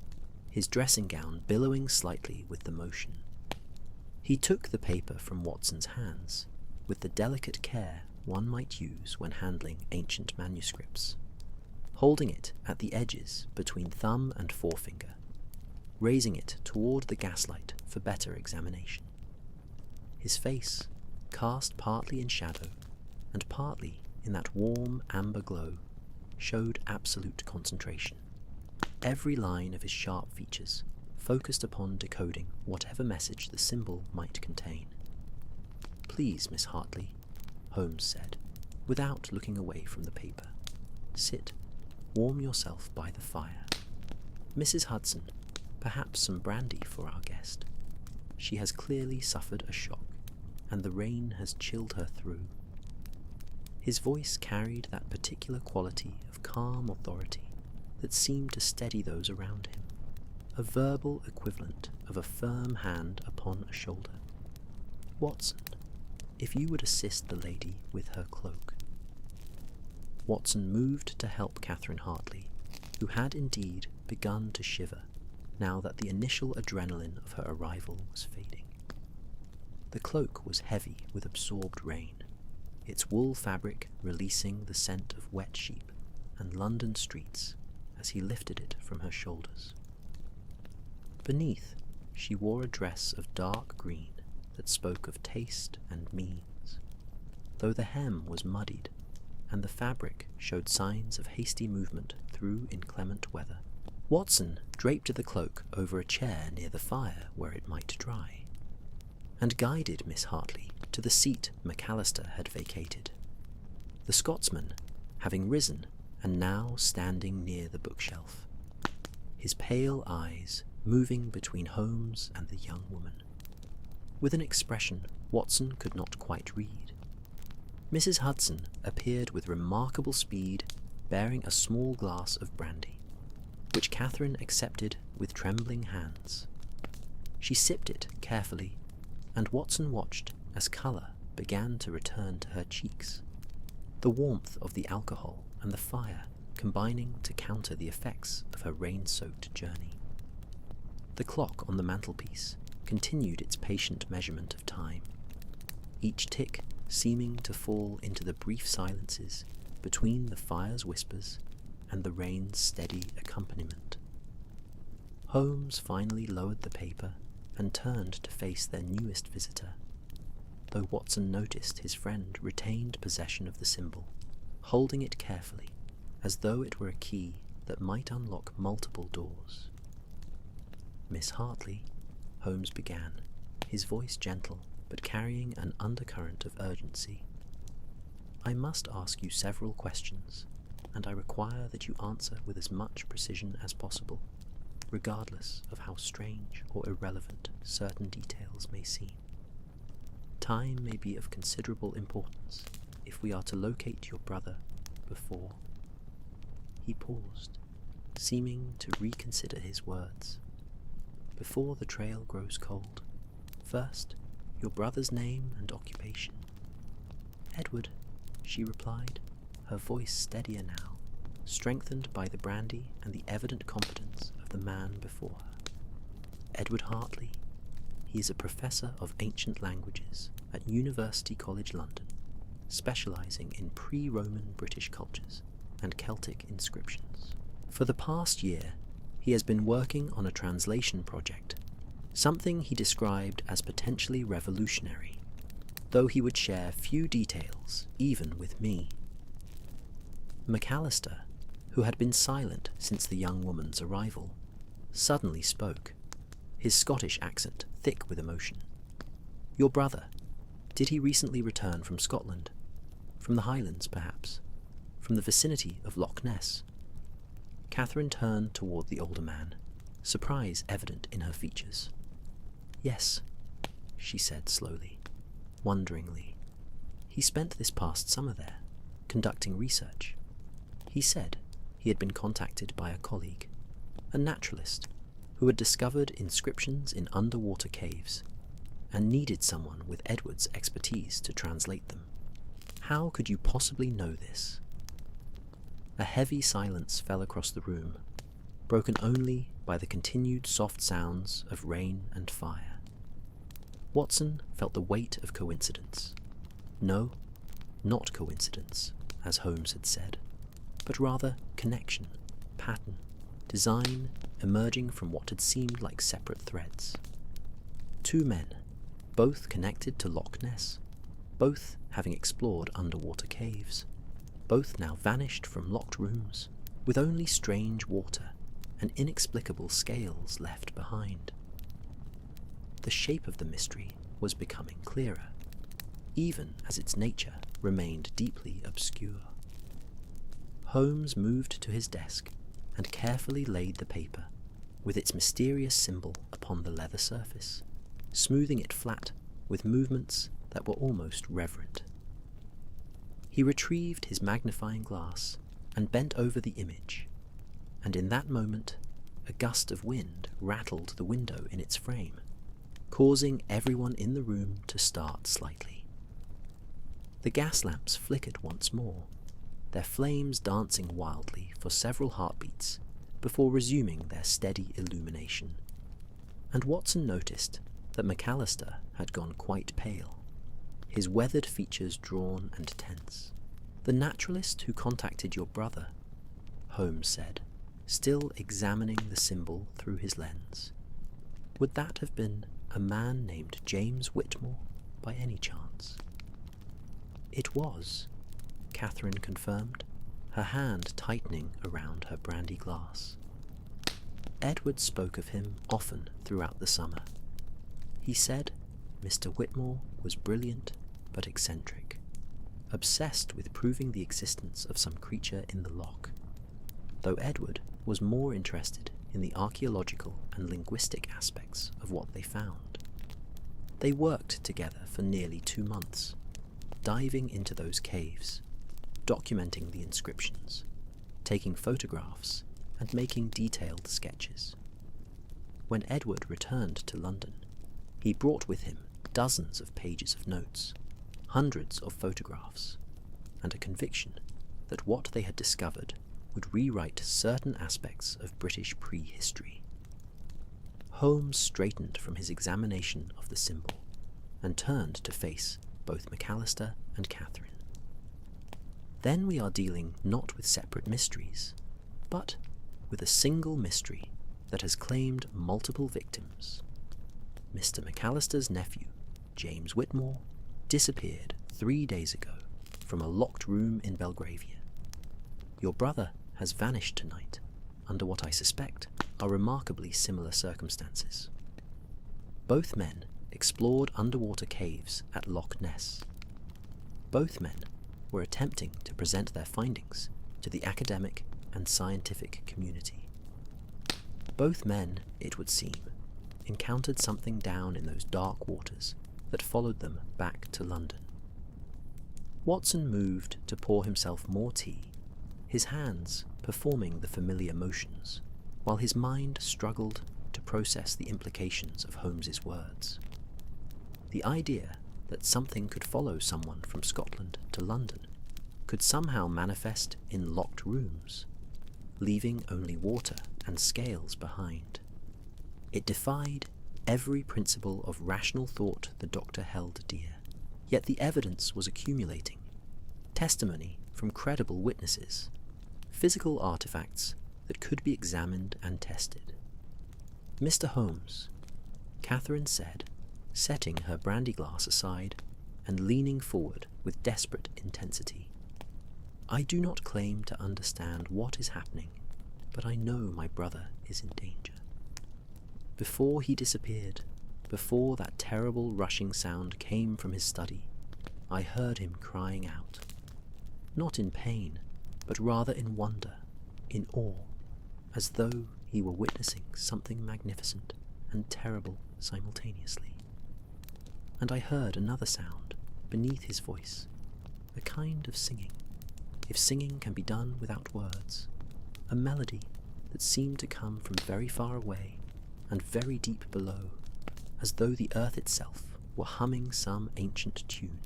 Speaker 1: his dressing gown billowing slightly with the motion. He took the paper from Watson's hands with the delicate care one might use when handling ancient manuscripts, holding it at the edges between thumb and forefinger, raising it toward the gaslight for better examination. His face, cast partly in shadow and partly in that warm amber glow, showed absolute concentration. Every line of his sharp features focused upon decoding whatever message the symbol might contain. "Please, Miss Hartley," Holmes said, without looking away from the paper. "Sit, warm yourself by the fire. Mrs. Hudson, perhaps some brandy for our guest. She has clearly suffered a shock, and the rain has chilled her through." His voice carried that particular quality of calm authority that seemed to steady those around him, a verbal equivalent of a firm hand upon a shoulder. "Watson, if you would assist the lady with her cloak." Watson moved to help Catherine Hartley, who had indeed begun to shiver now that the initial adrenaline of her arrival was fading. The cloak was heavy with absorbed rain, its wool fabric releasing the scent of wet sheep and London streets as he lifted it from her shoulders. Beneath, she wore a dress of dark green that spoke of taste and means, though the hem was muddied and the fabric showed signs of hasty movement through inclement weather. Watson draped the cloak over a chair near the fire where it might dry, and guided Miss Hartley to the seat McAllister had vacated, the Scotsman having risen and now standing near the bookshelf, his pale eyes moving between Holmes and the young woman, with an expression Watson could not quite read. Mrs. Hudson appeared with remarkable speed, bearing a small glass of brandy, which Catherine accepted with trembling hands. She sipped it carefully, and Watson watched as colour began to return to her cheeks, the warmth of the alcohol and the fire combining to counter the effects of her rain-soaked journey. The clock on the mantelpiece continued its patient measurement of time, each tick seeming to fall into the brief silences between the fire's whispers and the rain's steady accompaniment. Holmes finally lowered the paper and turned to face their newest visitor, though Watson noticed his friend retained possession of the symbol, holding it carefully, as though it were a key that might unlock multiple doors. "Miss Hartley," Holmes began, his voice gentle but carrying an undercurrent of urgency, "I must ask you several questions, and I require that you answer with as much precision as possible, regardless of how strange or irrelevant certain details may seem. Time may be of considerable importance if we are to locate your brother before—" He paused, seeming to reconsider his words. "Before the trail grows cold. First, your brother's name and occupation." "Edward," she replied, her voice steadier now, strengthened by the brandy and the evident competence of the man before her. "Edward Hartley. He is a professor of ancient languages at University College London, specializing in pre-Roman British cultures and Celtic inscriptions. For the past year, he has been working on a translation project, something he described as potentially revolutionary, though he would share few details even with me." McAllister, who had been silent since the young woman's arrival, suddenly spoke, his Scottish accent thick with emotion. "Your brother, did he recently return from Scotland? From the Highlands, perhaps? From the vicinity of Loch Ness?" Catherine turned toward the older man, surprise evident in her features. "Yes," she said slowly, wonderingly. "He spent this past summer there, conducting research. He said he had been contacted by a colleague, a naturalist, who had discovered inscriptions in underwater caves, and needed someone with Edward's expertise to translate them. How could you possibly know this?" A heavy silence fell across the room, broken only by the continued soft sounds of rain and fire. Watson felt the weight of coincidence. No, not coincidence, as Holmes had said, but rather connection, pattern, design emerging from what had seemed like separate threads. Two men, both connected to Loch Ness, both having explored underwater caves, both now vanished from locked rooms, with only strange water and inexplicable scales left behind. The shape of the mystery was becoming clearer, even as its nature remained deeply obscure. Holmes moved to his desk and carefully laid the paper, with its mysterious symbol upon the leather surface, smoothing it flat with movements that were almost reverent. He retrieved his magnifying glass and bent over the image, and in that moment a gust of wind rattled the window in its frame, causing everyone in the room to start slightly. The gas lamps flickered once more, their flames dancing wildly for several heartbeats before resuming their steady illumination, and Watson noticed that McAllister had gone quite pale, his weathered features drawn and tense. "The naturalist who contacted your brother," Holmes said, still examining the symbol through his lens. "Would that have been a man named James Whitmore, by any chance?" "It was," Catherine confirmed, her hand tightening around her brandy glass. "Edward spoke of him often throughout the summer. He said Mr. Whitmore was brilliant but eccentric, obsessed with proving the existence of some creature in the loch, though Edward was more interested in the archaeological and linguistic aspects of what they found. They worked together for nearly 2 months, diving into those caves, documenting the inscriptions, taking photographs, and making detailed sketches. When Edward returned to London, he brought with him dozens of pages of notes, hundreds of photographs, and a conviction that what they had discovered would rewrite certain aspects of British prehistory. Holmes straightened from his examination of the symbol and turned to face both McAllister and Catherine. Then we are dealing not with separate mysteries, but with a single mystery that has claimed multiple victims. Mr. McAllister's nephew, James Whitmore, disappeared 3 days ago from a locked room in Belgravia. Your brother has vanished tonight under what I suspect are remarkably similar circumstances. Both men explored underwater caves at Loch Ness. Both men were attempting to present their findings to the academic and scientific community. Both men, it would seem, encountered something down in those dark waters that followed them back to London. Watson moved to pour himself more tea, his hands performing the familiar motions, while his mind struggled to process the implications of Holmes's words. The idea that something could follow someone from Scotland to London could somehow manifest in locked rooms, leaving only water and scales behind. It defied every principle of rational thought the doctor held dear, yet the evidence was accumulating. Testimony from credible witnesses, physical artifacts that could be examined and tested. Mr. Holmes, Catherine said, setting her brandy glass aside and leaning forward with desperate intensity. I do not claim to understand what is happening, but I know my brother is in danger. Before he disappeared, before that terrible rushing sound came from his study, I heard him crying out. Not in pain, but rather in wonder, in awe, as though he were witnessing something magnificent and terrible simultaneously. And I heard another sound beneath his voice, a kind of singing, if singing can be done without words, a melody that seemed to come from very far away and very deep below, as though the earth itself were humming some ancient tune.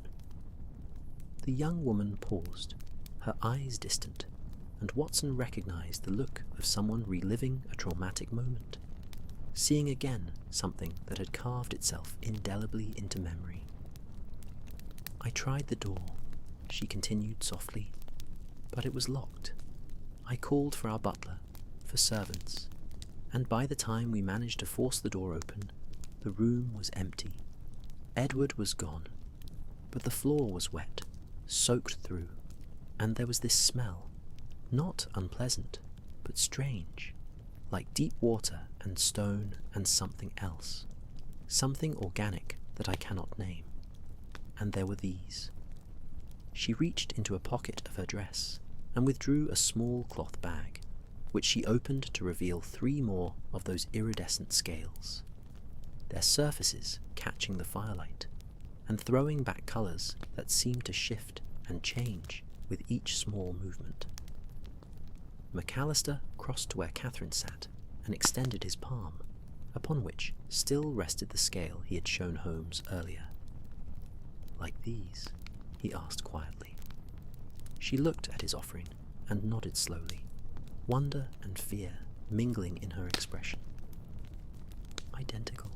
Speaker 1: The young woman paused, her eyes distant, and Watson recognized the look of someone reliving a traumatic moment, seeing again something that had carved itself indelibly into memory. I tried the door, she continued softly, but it was locked. I called for our butler, for servants, and by the time we managed to force the door open, the room was empty. Edward was gone, but the floor was wet, soaked through, and there was this smell, not unpleasant, but strange, like deep water and stone and something else, something organic that I cannot name. And there were these. She reached into a pocket of her dress and withdrew a small cloth bag, which she opened to reveal 3 more of those iridescent scales, their surfaces catching the firelight and throwing back colours that seemed to shift and change with each small movement. McAllister crossed to where Catherine sat and extended his palm, upon which still rested the scale he had shown Holmes earlier. Like these? He asked quietly. She looked at his offering and nodded slowly, wonder and fear mingling in her expression. Identical,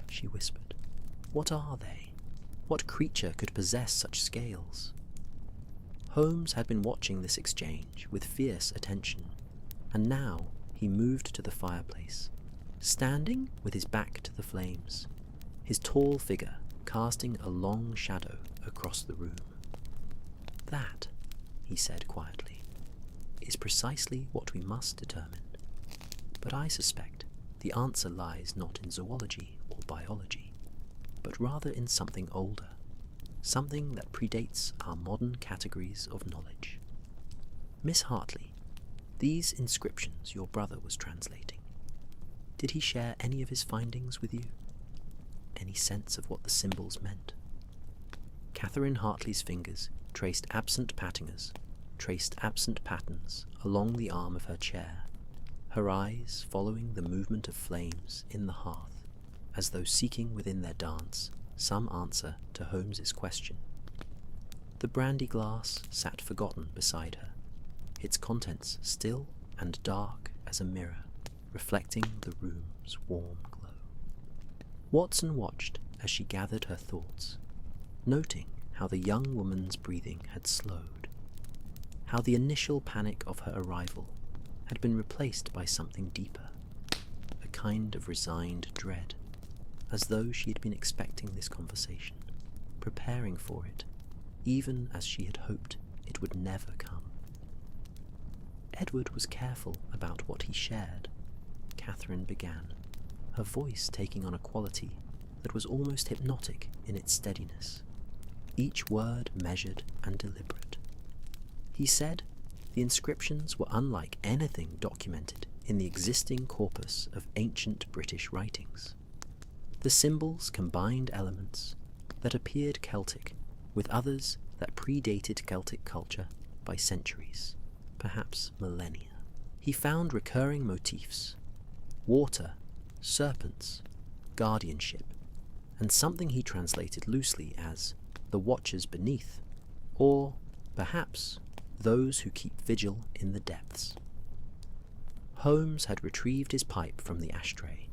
Speaker 1: she whispered. What are they? What creature could possess such scales? Holmes had been watching this exchange with fierce attention, and now he moved to the fireplace, standing with his back to the flames, his tall figure casting a long shadow across the room. That, he said quietly, is precisely what we must determine. But I suspect the answer lies not in zoology or biology, but rather in something older, something that predates our modern categories of knowledge. Miss Hartley, these inscriptions your brother was translating, did he share any of his findings with you? Any sense of what the symbols meant? Catherine Hartley's fingers traced absent patterns along the arm of her chair, her eyes following the movement of flames in the hearth, as though seeking within their dance some answer to Holmes's question. The brandy glass sat forgotten beside her, its contents still and dark as a mirror, reflecting the room's warm glow. Watson watched as she gathered her thoughts, noting how the young woman's breathing had slowed, how the initial panic of her arrival had been replaced by something deeper, a kind of resigned dread, as though she had been expecting this conversation, preparing for it, even as she had hoped it would never come. Edward was careful about what he shared, Catherine began, her voice taking on a quality that was almost hypnotic in its steadiness, each word measured and deliberate. He said the inscriptions were unlike anything documented in the existing corpus of ancient British writings. The symbols combined elements that appeared Celtic with others that predated Celtic culture by centuries, perhaps millennia. He found recurring motifs: water, serpents, guardianship, and something he translated loosely as the watchers beneath, or perhaps those who keep vigil in the depths. Holmes had retrieved his pipe from the ashtray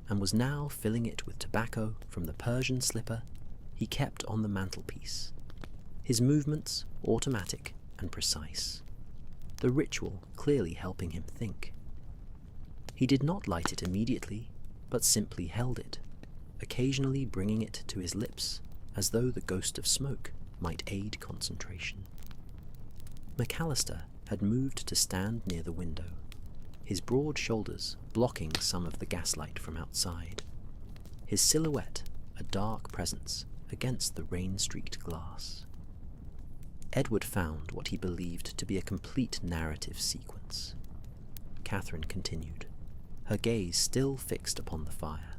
Speaker 1: and was now filling it with tobacco from the Persian slipper he kept on the mantelpiece, his movements automatic and precise, the ritual clearly helping him think. He did not light it immediately, but simply held it, occasionally bringing it to his lips as though the ghost of smoke might aid concentration. McAllister had moved to stand near the window, his broad shoulders blocking some of the gaslight from outside, his silhouette a dark presence against the rain-streaked glass. Edward found what he believed to be a complete narrative sequence. Catherine continued, her gaze still fixed upon the fire.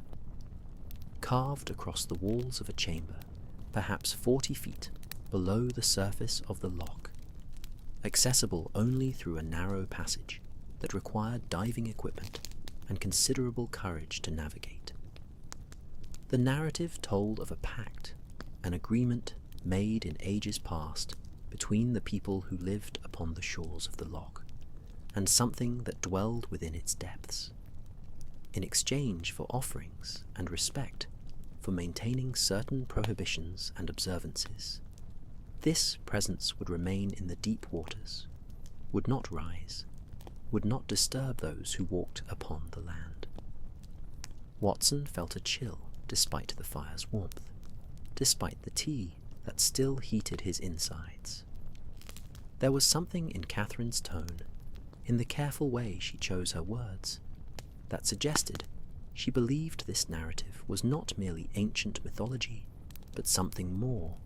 Speaker 1: Carved across the walls of a chamber, perhaps 40 feet below the surface of the Loch, accessible only through a narrow passage that required diving equipment and considerable courage to navigate. The narrative told of a pact, an agreement made in ages past between the people who lived upon the shores of the Loch, and something that dwelled within its depths, in exchange for offerings and respect for maintaining certain prohibitions and observances. This presence would remain in the deep waters, would not rise, would not disturb those who walked upon the land. Watson felt a chill despite the fire's warmth, despite the tea that still heated his insides. There was something in Catherine's tone, in the careful way she chose her words, that suggested she believed this narrative was not merely ancient mythology, but something more,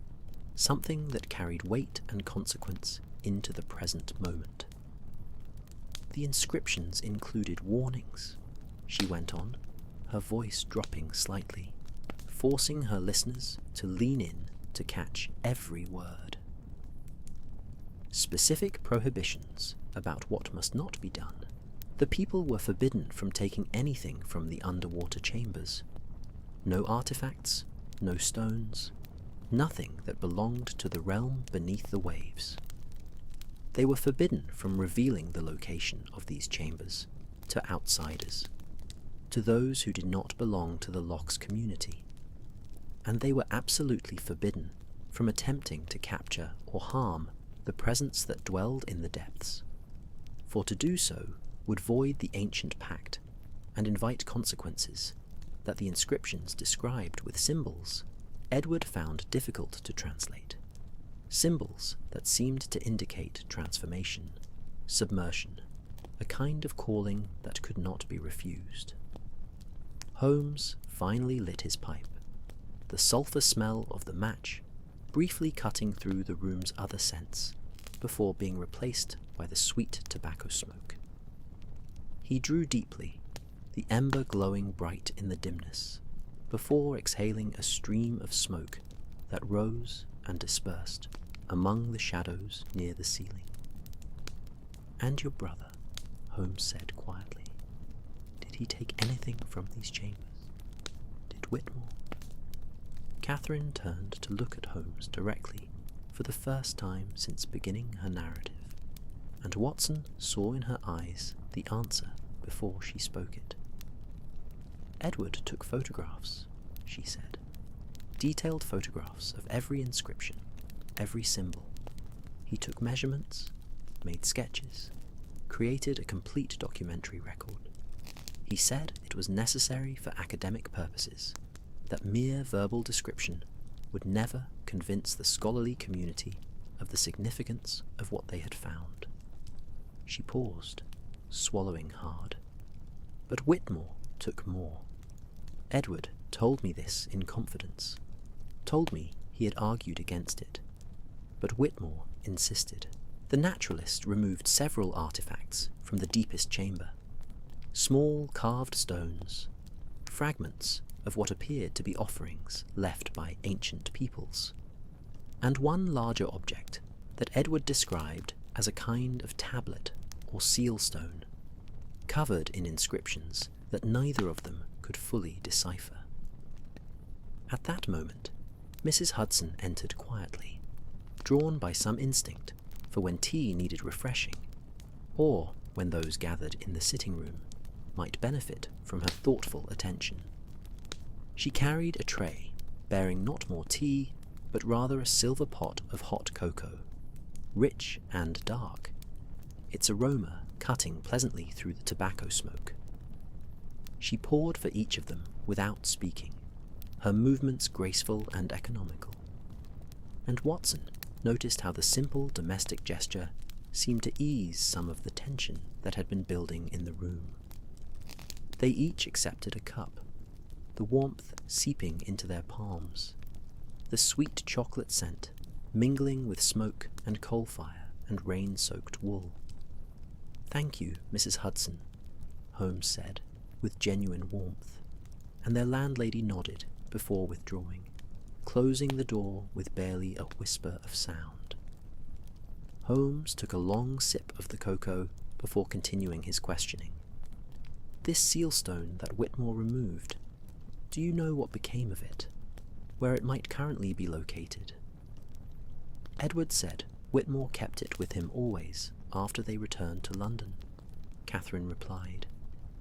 Speaker 1: something that carried weight and consequence into the present moment. The inscriptions included warnings, she went on, her voice dropping slightly, forcing her listeners to lean in to catch every word. Specific prohibitions about what must not be done. The people were forbidden from taking anything from the underwater chambers. No artifacts, no stones, nothing that belonged to the realm beneath the waves. They were forbidden from revealing the location of these chambers to outsiders, to those who did not belong to the Loch's community. And they were absolutely forbidden from attempting to capture or harm the presence that dwelled in the depths, for to do so would void the ancient pact and invite consequences that the inscriptions described with symbols Edward found difficult to translate, symbols that seemed to indicate transformation, submersion, a kind of calling that could not be refused. Holmes finally lit his pipe, the sulphur smell of the match briefly cutting through the room's other scents before being replaced by the sweet tobacco smoke. He drew deeply, the ember glowing bright in the dimness, before exhaling a stream of smoke that rose and dispersed among the shadows near the ceiling. "And your brother," Holmes said quietly. "Did he take anything from these chambers? Did Whitmore?" Catherine turned to look at Holmes directly for the first time since beginning her narrative, and Watson saw in her eyes the answer before she spoke it. "Edward took photographs," she said. "Detailed photographs of every inscription, every symbol. He took measurements, made sketches, created a complete documentary record. He said it was necessary for academic purposes, that mere verbal description would never convince the scholarly community of the significance of what they had found. She paused, swallowing hard. But Whitmore took more. Edward told me this in confidence, told me he had argued against it. But Whitmore insisted. The naturalist removed several artifacts from the deepest chamber. Small carved stones, fragments of what appeared to be offerings left by ancient peoples, and one larger object that Edward described as a kind of tablet or seal stone, covered in inscriptions that neither of them could fully decipher. At that moment, Mrs. Hudson entered quietly, drawn by some instinct for when tea needed refreshing, or when those gathered in the sitting room might benefit from her thoughtful attention. She carried a tray bearing not more tea, but rather a silver pot of hot cocoa, rich and dark, its aroma cutting pleasantly through the tobacco smoke. She poured for each of them without speaking, her movements graceful and economical. And Watson noticed how the simple domestic gesture seemed to ease some of the tension that had been building in the room. They each accepted a cup, the warmth seeping into their palms, the sweet chocolate scent mingling with smoke and coal fire and rain-soaked wool. "Thank you, Mrs. Hudson," Holmes said, with genuine warmth, and their landlady nodded before withdrawing, closing the door with barely a whisper of sound. Holmes took a long sip of the cocoa before continuing his questioning. "This seal stone that Whitmore removed, do you know what became of it? Where it might currently be located?" Edward said Whitmore kept it with him always after they returned to London, Catherine replied,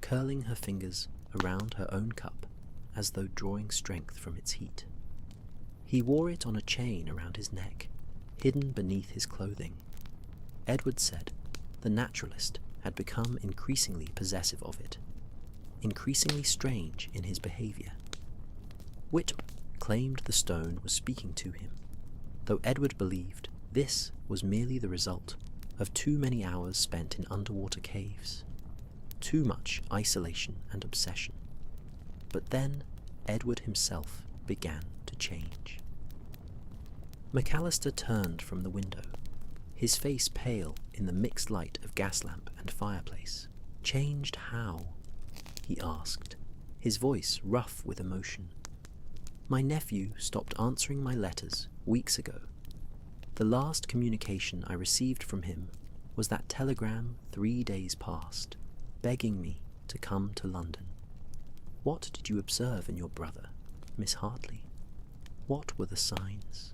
Speaker 1: curling her fingers around her own cup as though drawing strength from its heat. "He wore it on a chain around his neck, hidden beneath his clothing. Edward said the naturalist had become increasingly possessive of it, increasingly strange in his behaviour. Whitmore claimed the stone was speaking to him, though Edward believed this was merely the result of too many hours spent in underwater caves, too much isolation and obsession. But then Edward himself began to change." McAllister turned from the window, his face pale in the mixed light of gas lamp and fireplace. "Changed how?" he asked, his voice rough with emotion. "My nephew stopped answering my letters weeks ago. The last communication I received from him was that telegram 3 days past, begging me to come to London. What did you observe in your brother, Miss Hartley? What were the signs?"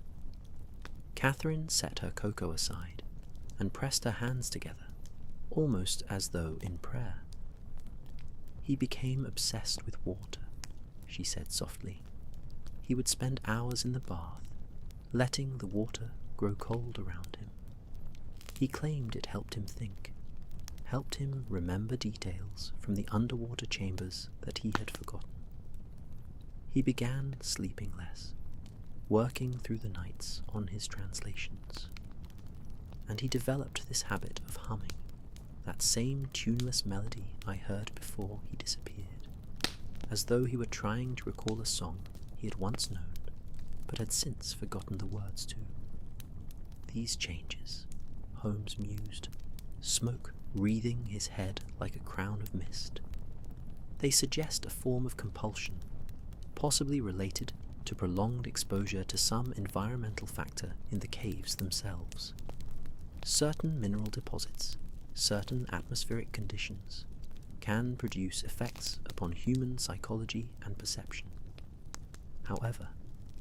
Speaker 1: Catherine set her cocoa aside and pressed her hands together, almost as though in prayer. "He became obsessed with water," she said softly. "He would spend hours in the bath, letting the water grow cold around him. He claimed it helped him think, helped him remember details from the underwater chambers that he had forgotten. He began sleeping less, working through the nights on his translations. And he developed this habit of humming, that same tuneless melody I heard before he disappeared, as though he were trying to recall a song he had once known, but had since forgotten the words to. These changes," Holmes mused, smoke wreathing his head like a crown of mist. "They suggest a form of compulsion, possibly related to prolonged exposure to some environmental factor in the caves themselves. Certain mineral deposits, certain atmospheric conditions, can produce effects upon human psychology and perception. However,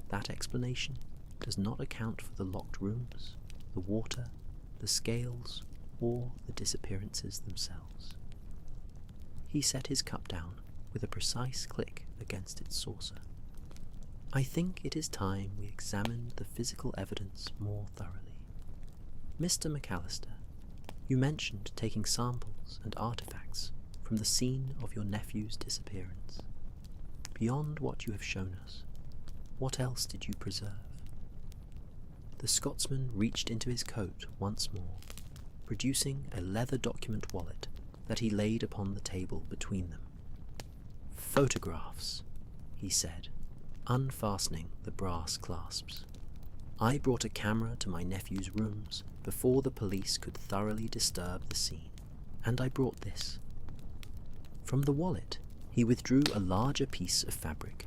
Speaker 1: that explanation does not account for the locked rooms, the water, the scales, or the disappearances themselves." He set his cup down with a precise click against its saucer. I think it is time we examined the physical evidence more thoroughly. Mr. McAllister, you mentioned taking samples and artifacts from the scene of your nephew's disappearance. Beyond what you have shown us, what else did you preserve? The Scotsman reached into his coat once more, producing a leather document wallet that he laid upon the table between them. Photographs, he said, unfastening the brass clasps. I brought a camera to my nephew's rooms before the police could thoroughly disturb the scene, and I brought this. From the wallet, he withdrew a larger piece of fabric,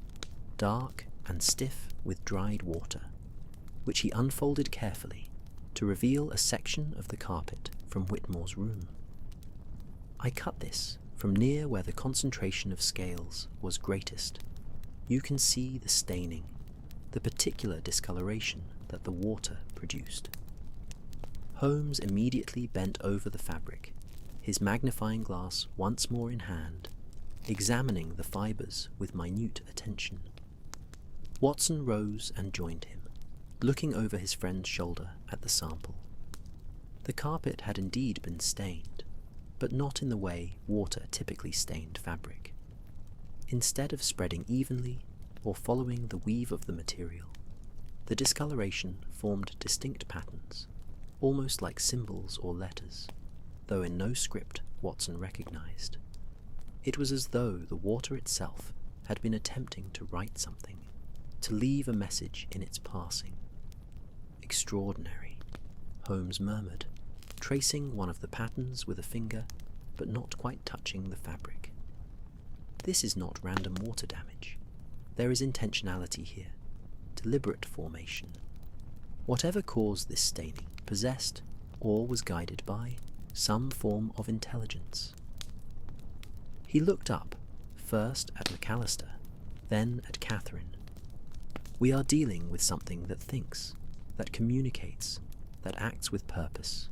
Speaker 1: dark and stiff with dried water, which he unfolded carefully to reveal a section of the carpet from Whitmore's room. I cut this from near where the concentration of scales was greatest. You can see the staining, the particular discoloration that the water produced. Holmes immediately bent over the fabric, his magnifying glass once more in hand, examining the fibres with minute attention. Watson rose and joined him, looking over his friend's shoulder at the sample. The carpet had indeed been stained, but not in the way water typically stained fabric. Instead of spreading evenly or following the weave of the material, the discoloration formed distinct patterns, almost like symbols or letters, though in no script Watson recognized. It was as though the water itself had been attempting to write something, to leave a message in its passing. Extraordinary, Holmes murmured, tracing one of the patterns with a finger, but not quite touching the fabric. This is not random water damage. There is intentionality here, deliberate formation. Whatever caused this staining possessed, or was guided by, some form of intelligence. He looked up, first at McAllister, then at Catherine. We are dealing with something that thinks, that communicates, that acts with purpose.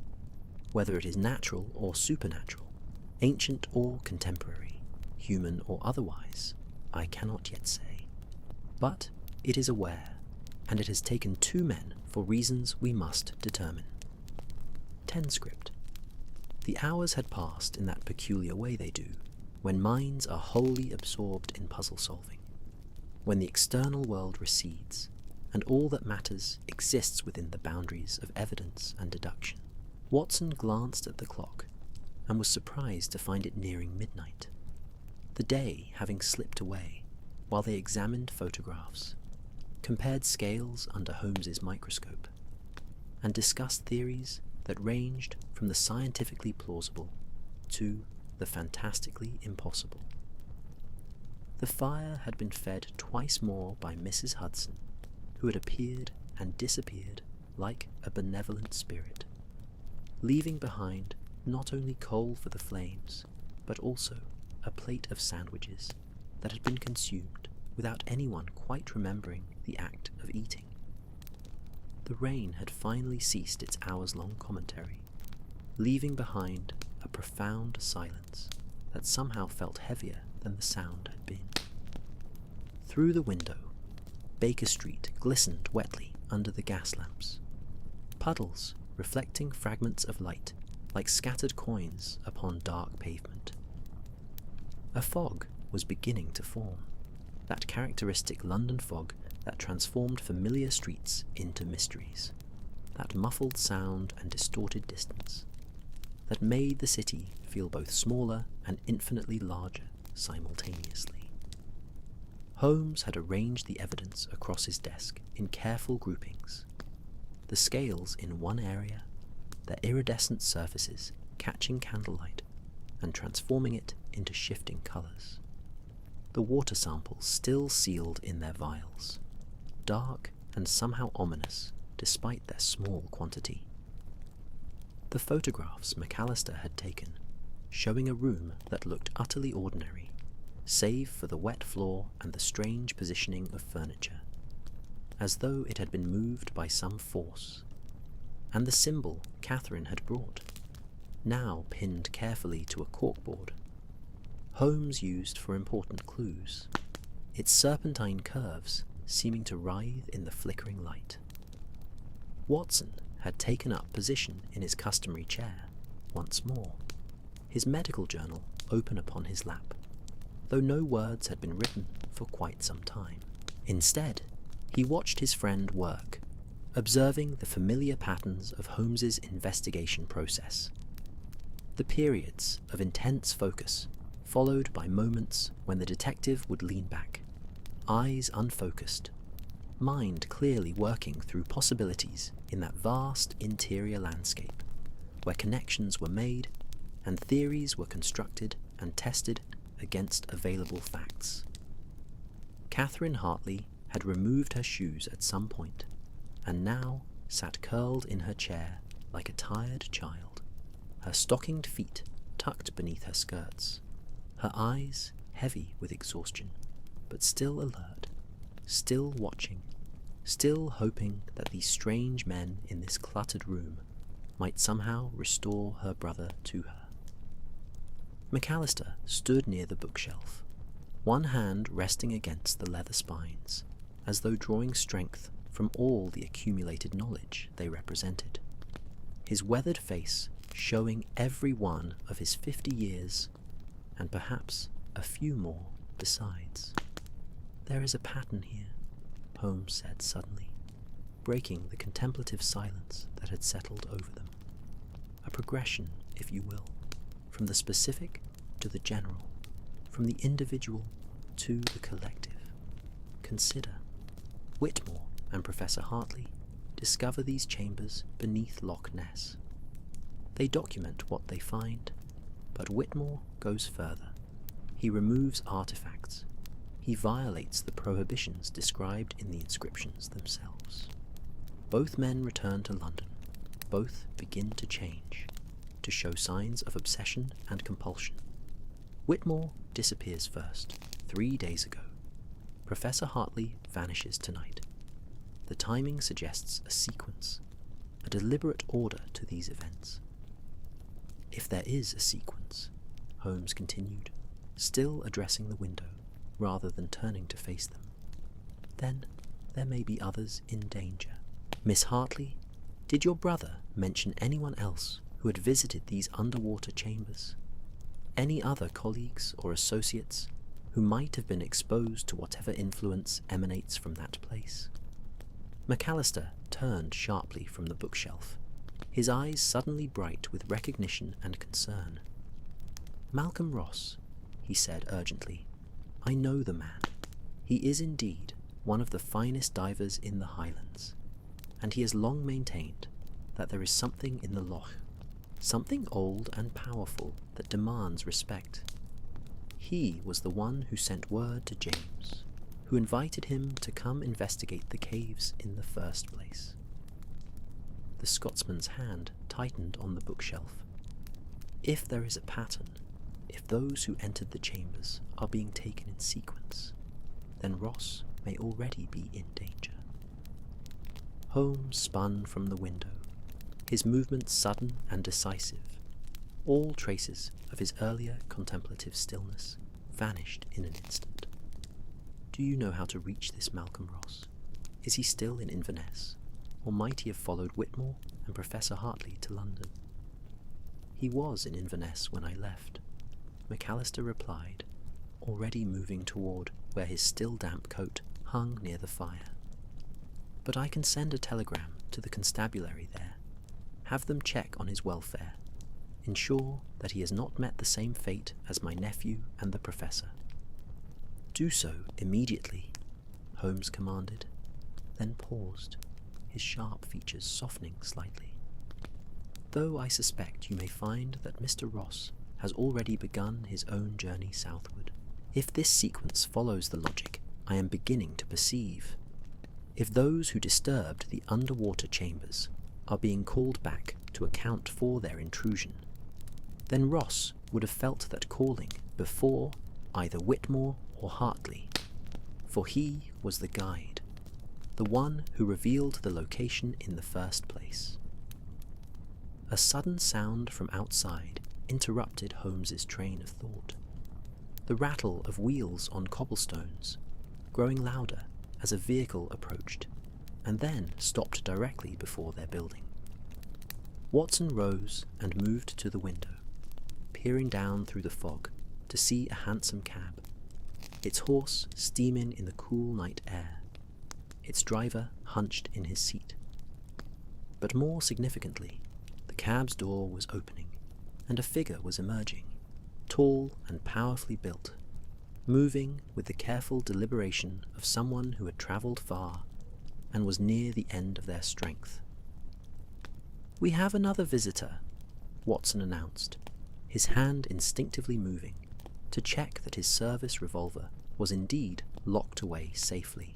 Speaker 1: Whether it is natural or supernatural, ancient or contemporary, human or otherwise, I cannot yet say. But it is aware, and it has taken two men for reasons we must determine. Tenscript. The hours had passed in that peculiar way they do, when minds are wholly absorbed in puzzle solving, when the external world recedes, and all that matters exists within the boundaries of evidence and deduction. Watson glanced at the clock, and was surprised to find it nearing midnight, the day having slipped away while they examined photographs, compared scales under Holmes's microscope, and discussed theories that ranged from the scientifically plausible to the fantastically impossible. The fire had been fed twice more by Mrs. Hudson, who had appeared and disappeared like a benevolent spirit, leaving behind not only coal for the flames, but also a plate of sandwiches that had been consumed without anyone quite remembering the act of eating. The rain had finally ceased its hours-long commentary, leaving behind a profound silence that somehow felt heavier than the sound had been. Through the window, Baker Street glistened wetly under the gas lamps, puddles reflecting fragments of light like scattered coins upon dark pavement. A fog was beginning to form, that characteristic London fog that transformed familiar streets into mysteries, that muffled sound and distorted distance, that made the city feel both smaller and infinitely larger simultaneously. Holmes had arranged the evidence across his desk in careful groupings, the scales in one area, their iridescent surfaces catching candlelight and transforming it into shifting colours. The water samples still sealed in their vials, dark and somehow ominous despite their small quantity. The photographs McAllister had taken, showing a room that looked utterly ordinary, save for the wet floor and the strange positioning of furniture, as though it had been moved by some force, and the symbol Catherine had brought, now pinned carefully to a corkboard, Holmes used for important clues. Its serpentine curves seeming to writhe in the flickering light. Watson had taken up position in his customary chair once more, his medical journal open upon his lap, though no words had been written for quite some time. Instead, he watched his friend work, observing the familiar patterns of Holmes's investigation process. The periods of intense focus, followed by moments when the detective would lean back, eyes unfocused, mind clearly working through possibilities in that vast interior landscape, where connections were made and theories were constructed and tested against available facts. Catherine Hartley had removed her shoes at some point, and now sat curled in her chair like a tired child, her stockinged feet tucked beneath her skirts, her eyes heavy with exhaustion, but still alert, still watching, still hoping that these strange men in this cluttered room might somehow restore her brother to her. McAllister stood near the bookshelf, one hand resting against the leather spines, as though drawing strength from all the accumulated knowledge they represented, his weathered face showing every one of his 50 years, and perhaps a few more besides. "There is a pattern here," Holmes said suddenly, breaking the contemplative silence that had settled over them. "A progression, if you will, from the specific to the general, from the individual to the collective. Consider, Whitmore and Professor Hartley discover these chambers beneath Loch Ness. They document what they find, but Whitmore goes further. He removes artifacts. He violates the prohibitions described in the inscriptions themselves. Both men return to London. Both begin to change, to show signs of obsession and compulsion. Whitmore disappears first, 3 days ago. Professor Hartley vanishes tonight. The timing suggests a sequence, a deliberate order to these events. If there is a sequence, Holmes continued, still addressing the window rather than turning to face them, then there may be others in danger. Miss Hartley, did your brother mention anyone else who had visited these underwater chambers? Any other colleagues or associates who might have been exposed to whatever influence emanates from that place? McAllister turned sharply from the bookshelf, his eyes suddenly bright with recognition and concern. "Malcolm Ross," he said urgently, "I know the man. He is indeed one of the finest divers in the Highlands, and he has long maintained that there is something in the Loch, something old and powerful that demands respect. He was the one who sent word to James, who invited him to come investigate the caves in the first place." The Scotsman's hand tightened on the bookshelf. If there is a pattern, if those who entered the chambers are being taken in sequence, then Ross may already be in danger. Holmes spun from the window, his movements sudden and decisive. All traces of his earlier contemplative stillness vanished in an instant. "Do you know how to reach this Malcolm Ross? Is he still in Inverness, or might he have followed Whitmore and Professor Hartley to London?" "He was in Inverness when I left," McAllister replied, already moving toward where his still damp coat hung near the fire. "But I can send a telegram to the constabulary there, have them check on his welfare, ensure that he has not met the same fate as my nephew and the professor." "Do so immediately," Holmes commanded, then paused, his sharp features softening slightly. "Though I suspect you may find that Mr. Ross has already begun his own journey southward. If this sequence follows the logic I am beginning to perceive, if those who disturbed the underwater chambers are being called back to account for their intrusion, then Ross would have felt that calling before either Whitmore or Hartley, for he was the guide, the one who revealed the location in the first place." A sudden sound from outside interrupted Holmes's train of thought. The rattle of wheels on cobblestones, growing louder as a vehicle approached, and then stopped directly before their building. Watson rose and moved to the window, peering down through the fog to see a hansom cab, its horse steaming in the cool night air, its driver hunched in his seat. But more significantly, the cab's door was opening, and a figure was emerging, tall and powerfully built, moving with the careful deliberation of someone who had travelled far and was near the end of their strength. "We have another visitor," Watson announced, his hand instinctively moving to check that his service revolver was indeed locked away safely.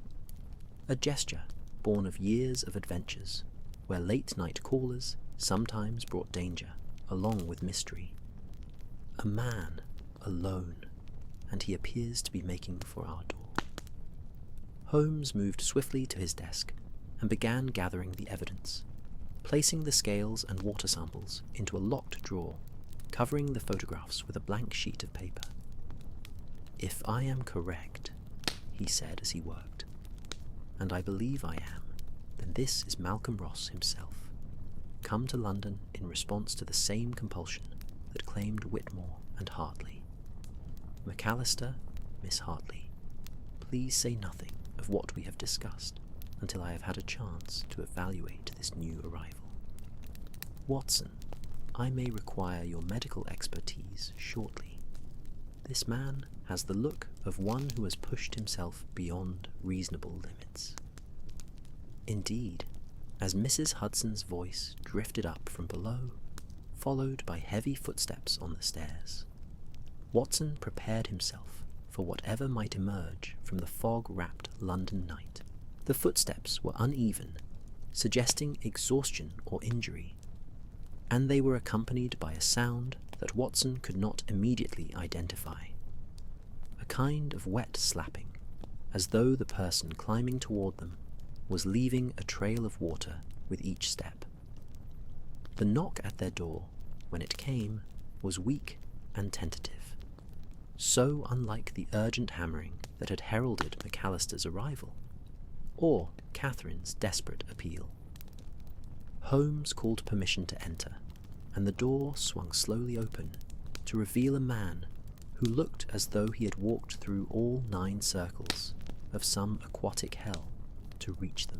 Speaker 1: A gesture born of years of adventures, where late-night callers sometimes brought danger along with mystery. A man, alone, and he appears to be making for our door. Holmes moved swiftly to his desk and began gathering the evidence, placing the scales and water samples into a locked drawer, covering the photographs with a blank sheet of paper. "If I am correct," he said as he worked, "and I believe I am, then this is Malcolm Ross himself, come to London in response to the same compulsion that claimed Whitmore and Hartley. McAllister, Miss Hartley, please say nothing of what we have discussed until I have had a chance to evaluate this new arrival. Watson, I may require your medical expertise shortly. This man has the look of one who has pushed himself beyond reasonable limits." Indeed, as Mrs. Hudson's voice drifted up from below, followed by heavy footsteps on the stairs, Watson prepared himself for whatever might emerge from the fog-wrapped London night. The footsteps were uneven, suggesting exhaustion or injury, and they were accompanied by a sound that Watson could not immediately identify. A kind of wet slapping, as though the person climbing toward them was leaving a trail of water with each step. The knock at their door, when it came, was weak and tentative, so unlike the urgent hammering that had heralded McAllister's arrival, or Catherine's desperate appeal. Holmes called permission to enter, and the door swung slowly open to reveal a man who looked as though he had walked through all 9 circles of some aquatic hell to reach them.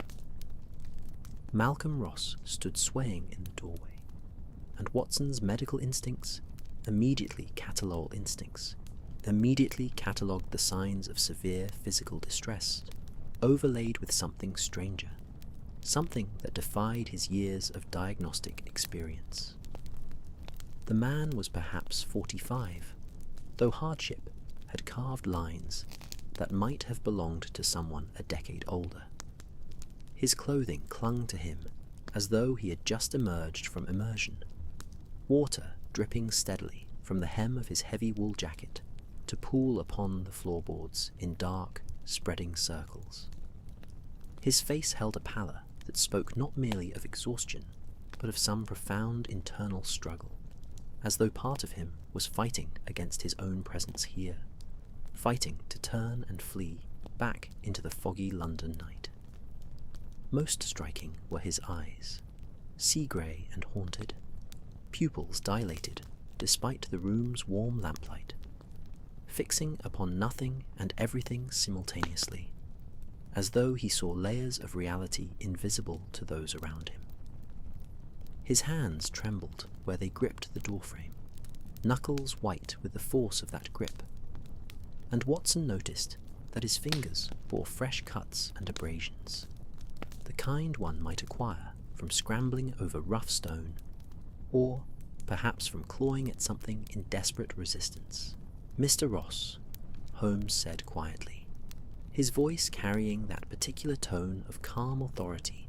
Speaker 1: Malcolm Ross stood swaying in the doorway, and Watson's medical instincts immediately catalogued the signs of severe physical distress, overlaid with something stranger, something that defied his years of diagnostic experience. The man was perhaps 45, though hardship had carved lines that might have belonged to someone a decade older. His clothing clung to him as though he had just emerged from immersion, water dripping steadily from the hem of his heavy wool jacket to pool upon the floorboards in dark, spreading circles. His face held a pallor that spoke not merely of exhaustion, but of some profound internal struggle, as though part of him was fighting against his own presence here, fighting to turn and flee back into the foggy London night. Most striking were his eyes, sea-grey and haunted, pupils dilated despite the room's warm lamplight, fixing upon nothing and everything simultaneously, as though he saw layers of reality invisible to those around him. His hands trembled where they gripped the doorframe, knuckles white with the force of that grip, and Watson noticed that his fingers bore fresh cuts and abrasions, the kind one might acquire from scrambling over rough stone, or perhaps from clawing at something in desperate resistance. "Mr. Ross," Holmes said quietly, his voice carrying that particular tone of calm authority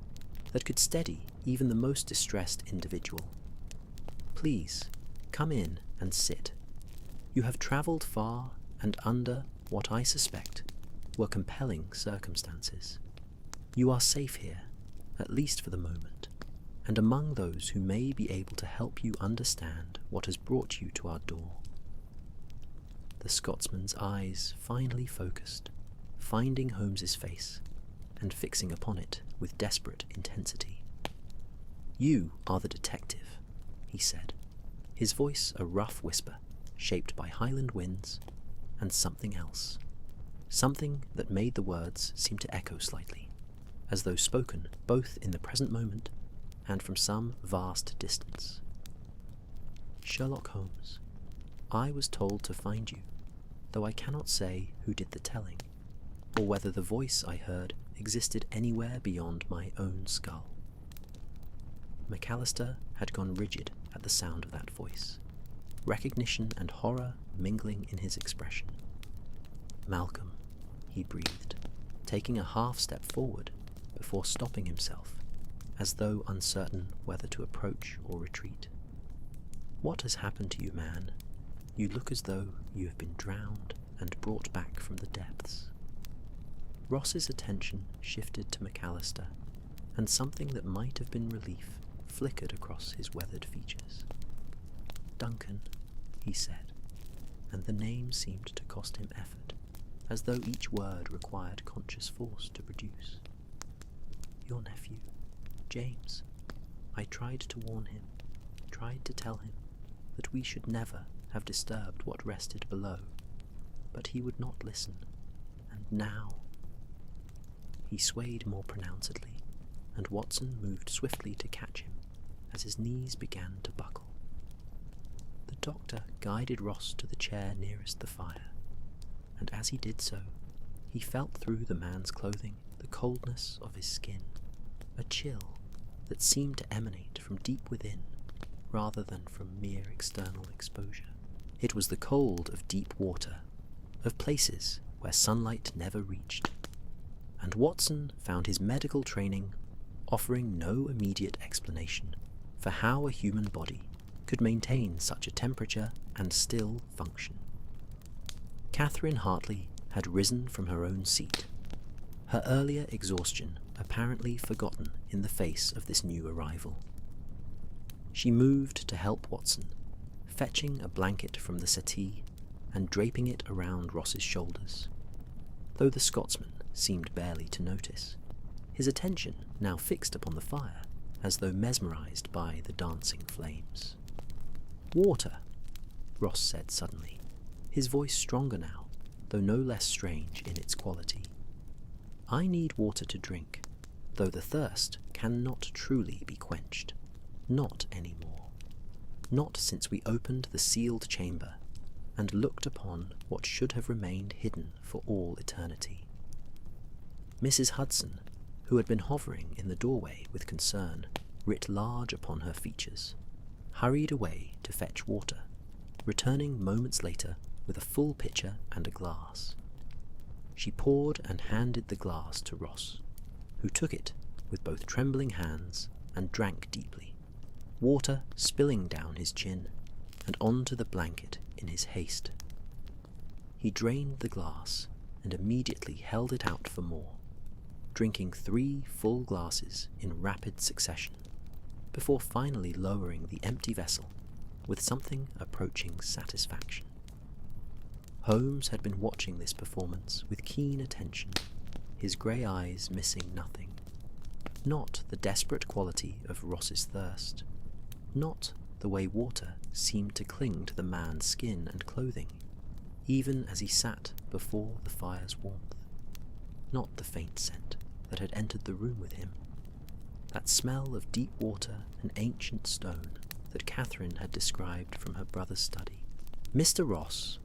Speaker 1: that could steady even the most distressed individual. "Please, come in and sit. You have travelled far and under what I suspect were compelling circumstances. You are safe here, at least for the moment, and among those who may be able to help you understand what has brought you to our door." The Scotsman's eyes finally focused, finding Holmes's face, and fixing upon it with desperate intensity. "You are the detective," he said, his voice a rough whisper shaped by Highland winds and something else, something that made the words seem to echo slightly, as though spoken both in the present moment and from some vast distance. "Sherlock Holmes, I was told to find you, though I cannot say who did the telling, or whether the voice I heard existed anywhere beyond my own skull." McAllister had gone rigid at the sound of that voice, recognition and horror mingling in his expression. "Malcolm," he breathed, taking a half step forward before stopping himself, as though uncertain whether to approach or retreat. "What has happened to you, man? You look as though you have been drowned and brought back from the depths." Ross's attention shifted to McAllister, and something that might have been relief flickered across his weathered features. "Duncan," he said, and the name seemed to cost him effort, as though each word required conscious force to produce. "Your nephew, James. I tried to warn him, tried to tell him that we should never have disturbed what rested below, but he would not listen, and now—" He swayed more pronouncedly, and Watson moved swiftly to catch him as his knees began to buckle. The doctor guided Ross to the chair nearest the fire, and as he did so, he felt through the man's clothing the coldness of his skin, a chill that seemed to emanate from deep within rather than from mere external exposure. It was the cold of deep water, of places where sunlight never reached, and Watson found his medical training offering no immediate explanation for how a human body could maintain such a temperature and still function. Catherine Hartley had risen from her own seat, her earlier exhaustion apparently forgotten in the face of this new arrival. She moved to help Watson, fetching a blanket from the settee and draping it around Ross's shoulders, though the Scotsman seemed barely to notice, his attention now fixed upon the fire as though mesmerized by the dancing flames. "Water," Ross said suddenly, his voice stronger now, though no less strange in its quality. "I need water to drink, though the thirst cannot truly be quenched. Not anymore. Not since we opened the sealed chamber and looked upon what should have remained hidden for all eternity." Mrs. Hudson, who had been hovering in the doorway with concern writ large upon her features, hurried away to fetch water, returning moments later with a full pitcher and a glass. She poured and handed the glass to Ross, who took it with both trembling hands and drank deeply, water spilling down his chin and onto the blanket in his haste. He drained the glass and immediately held it out for more, drinking 3 full glasses in rapid succession, before finally lowering the empty vessel with something approaching satisfaction. Holmes had been watching this performance with keen attention, his grey eyes missing nothing. Not the desperate quality of Ross's thirst, not the way water seemed to cling to the man's skin and clothing, even as he sat before the fire's warmth, not the faint scent that had entered the room with him, that smell of deep water and ancient stone that Catherine had described from her brother's study. "Mr. Ross,"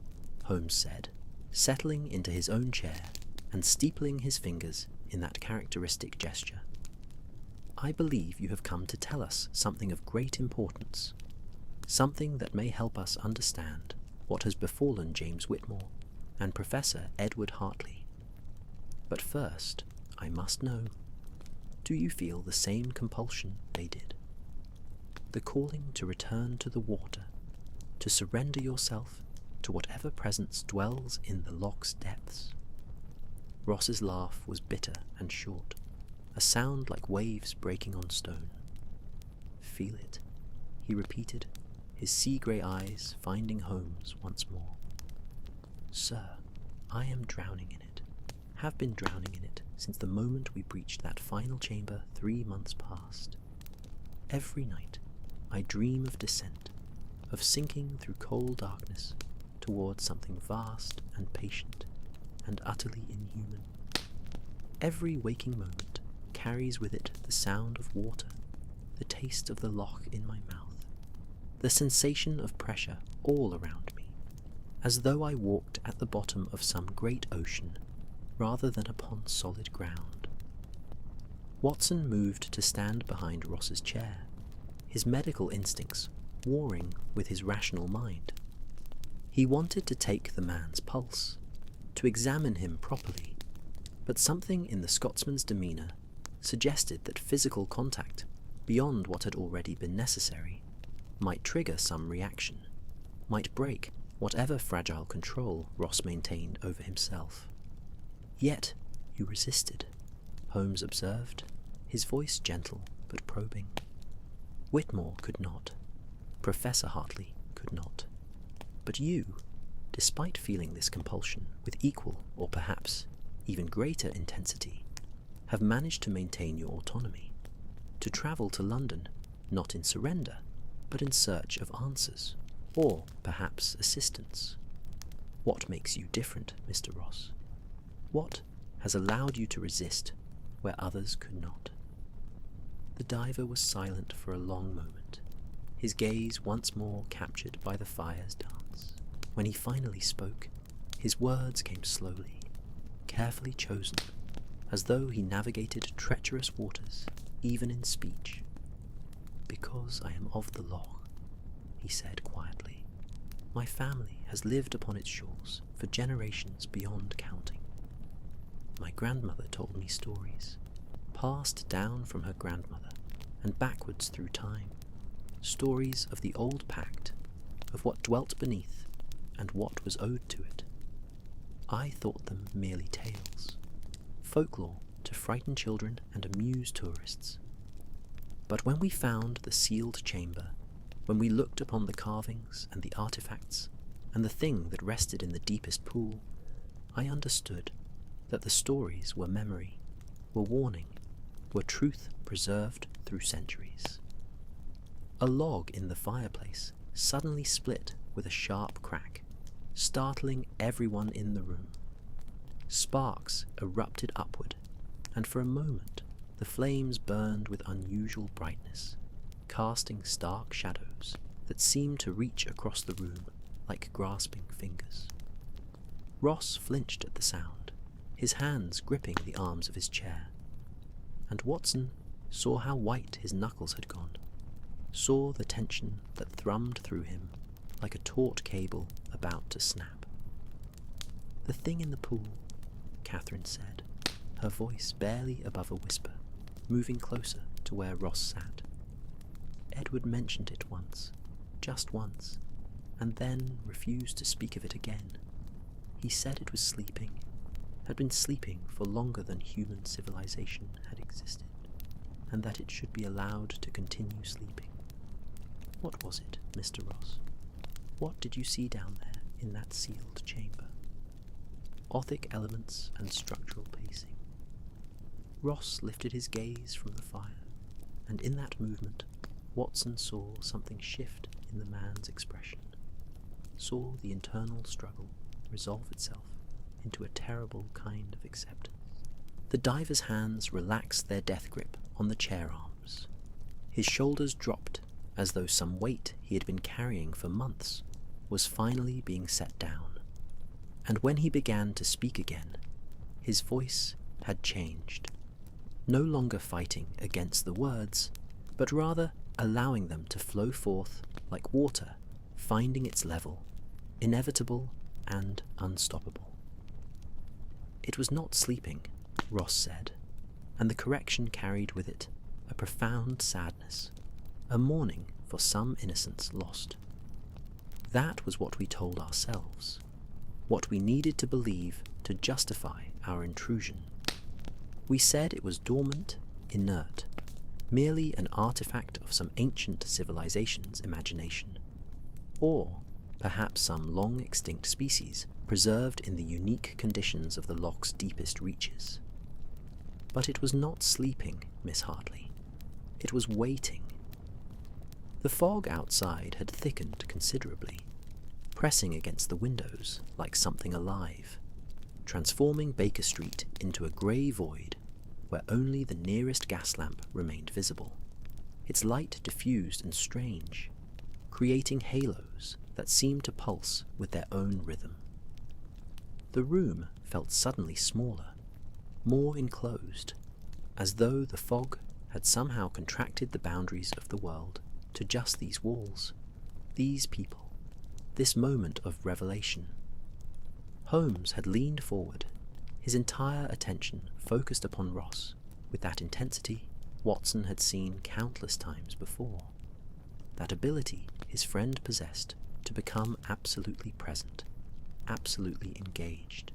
Speaker 1: Holmes said, settling into his own chair and steepling his fingers in that characteristic gesture, "I believe you have come to tell us something of great importance, something that may help us understand what has befallen James Whitmore and Professor Edward Hartley. But first, I must know, do you feel the same compulsion they did? The calling to return to the water, to surrender yourself to whatever presence dwells in the Loch's depths?" Ross's laugh was bitter and short, a sound like waves breaking on stone. "Feel it," he repeated, his sea-grey eyes finding Holmes once more. "Sir, I am drowning in it, have been drowning in it since the moment we breached that final chamber 3 months past. Every night I dream of descent, of sinking through cold darkness towards something vast and patient and utterly inhuman. Every waking moment carries with it the sound of water, the taste of the Loch in my mouth, the sensation of pressure all around me, as though I walked at the bottom of some great ocean rather than upon solid ground. Watson moved to stand behind Ross's chair, his medical instincts warring with his rational mind. He wanted to take the man's pulse, to examine him properly, but something in the Scotsman's demeanour suggested that physical contact, beyond what had already been necessary, might trigger some reaction, might break whatever fragile control Ross maintained over himself. Yet you resisted, Holmes observed, his voice gentle but probing. Whitmore could not. Professor Hartley could not. But you, despite feeling this compulsion with equal or perhaps even greater intensity, have managed to maintain your autonomy, to travel to London not in surrender, but in search of answers, or perhaps assistance. What makes you different, Mr. Ross? What has allowed you to resist where others could not? The diver was silent for a long moment, his gaze once more captured by the fire's dance. When he finally spoke, his words came slowly, carefully chosen, as though he navigated treacherous waters, even in speech. "Because I am of the Loch," he said quietly. "My family has lived upon its shores for generations beyond counting. My grandmother told me stories, passed down from her grandmother and backwards through time, stories of the old pact, of what dwelt beneath and what was owed to it. I thought them merely tales, folklore to frighten children and amuse tourists. But when we found the sealed chamber, when we looked upon the carvings and the artifacts and the thing that rested in the deepest pool, I understood that the stories were memory, were warning, were truth preserved through centuries." A log in the fireplace suddenly split with a sharp crack, startling everyone in the room. Sparks erupted upward, and for a moment the flames burned with unusual brightness, casting stark shadows that seemed to reach across the room like grasping fingers. Ross flinched at the sound, his hands gripping the arms of his chair, and Watson saw how white his knuckles had gone, saw the tension that thrummed through him like a taut cable about to snap. "The thing in the pool," Catherine said, her voice barely above a whisper, moving closer to where Ross sat. "Edward mentioned it once, just once, and then refused to speak of it again. He said it was sleeping, had been sleeping for longer than human civilization had existed, and that it should be allowed to continue sleeping. What was it, Mr. Ross? What did you see down there in that sealed chamber?" Othic elements and structural pacing. Ross lifted his gaze from the fire, and in that movement Watson saw something shift in the man's expression, saw the internal struggle resolve itself into a terrible kind of acceptance. The diver's hands relaxed their death grip on the chair arms. His shoulders dropped as though some weight he had been carrying for months was finally being set down. And when he began to speak again, his voice had changed, no longer fighting against the words, but rather allowing them to flow forth like water finding its level, inevitable and unstoppable. "It was not sleeping," Ross said, and the correction carried with it a profound sadness, a mourning for some innocence lost. That was what we told ourselves, what we needed to believe to justify our intrusion. We said it was dormant, inert, merely an artifact of some ancient civilization's imagination, or perhaps some long-extinct species preserved in the unique conditions of the Loch's deepest reaches. But it was not sleeping, Miss Hartley. It was waiting. The fog outside had thickened considerably, pressing against the windows like something alive, transforming Baker Street into a grey void where only the nearest gas lamp remained visible, its light diffused and strange, creating halos that seemed to pulse with their own rhythm. The room felt suddenly smaller, more enclosed, as though the fog had somehow contracted the boundaries of the world to just these walls, these people, this moment of revelation. Holmes had leaned forward, his entire attention focused upon Ross with that intensity Watson had seen countless times before, that ability his friend possessed to become absolutely present, absolutely engaged,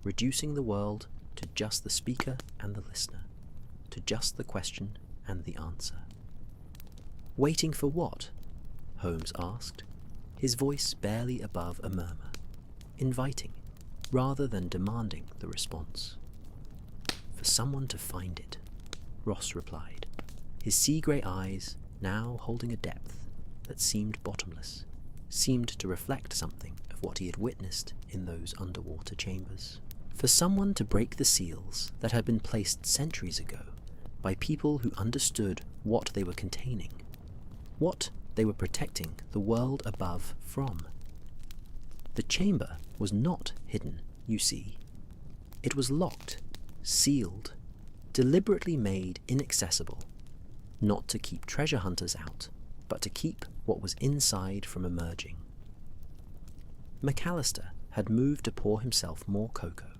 Speaker 1: reducing the world to just the speaker and the listener, to just the question and the answer. "Waiting for what?" Holmes asked, his voice barely above a murmur, inviting rather than demanding the response. "For someone to find it," Ross replied, his sea-grey eyes now holding a depth that seemed bottomless, seemed to reflect something of what he had witnessed in those underwater chambers. For someone to break the seals that had been placed centuries ago by people who understood what they were containing, what they were protecting the world above from. The chamber was not hidden, you see. It was locked, sealed, deliberately made inaccessible, not to keep treasure hunters out, but to keep what was inside from emerging. McAllister had moved to pour himself more cocoa,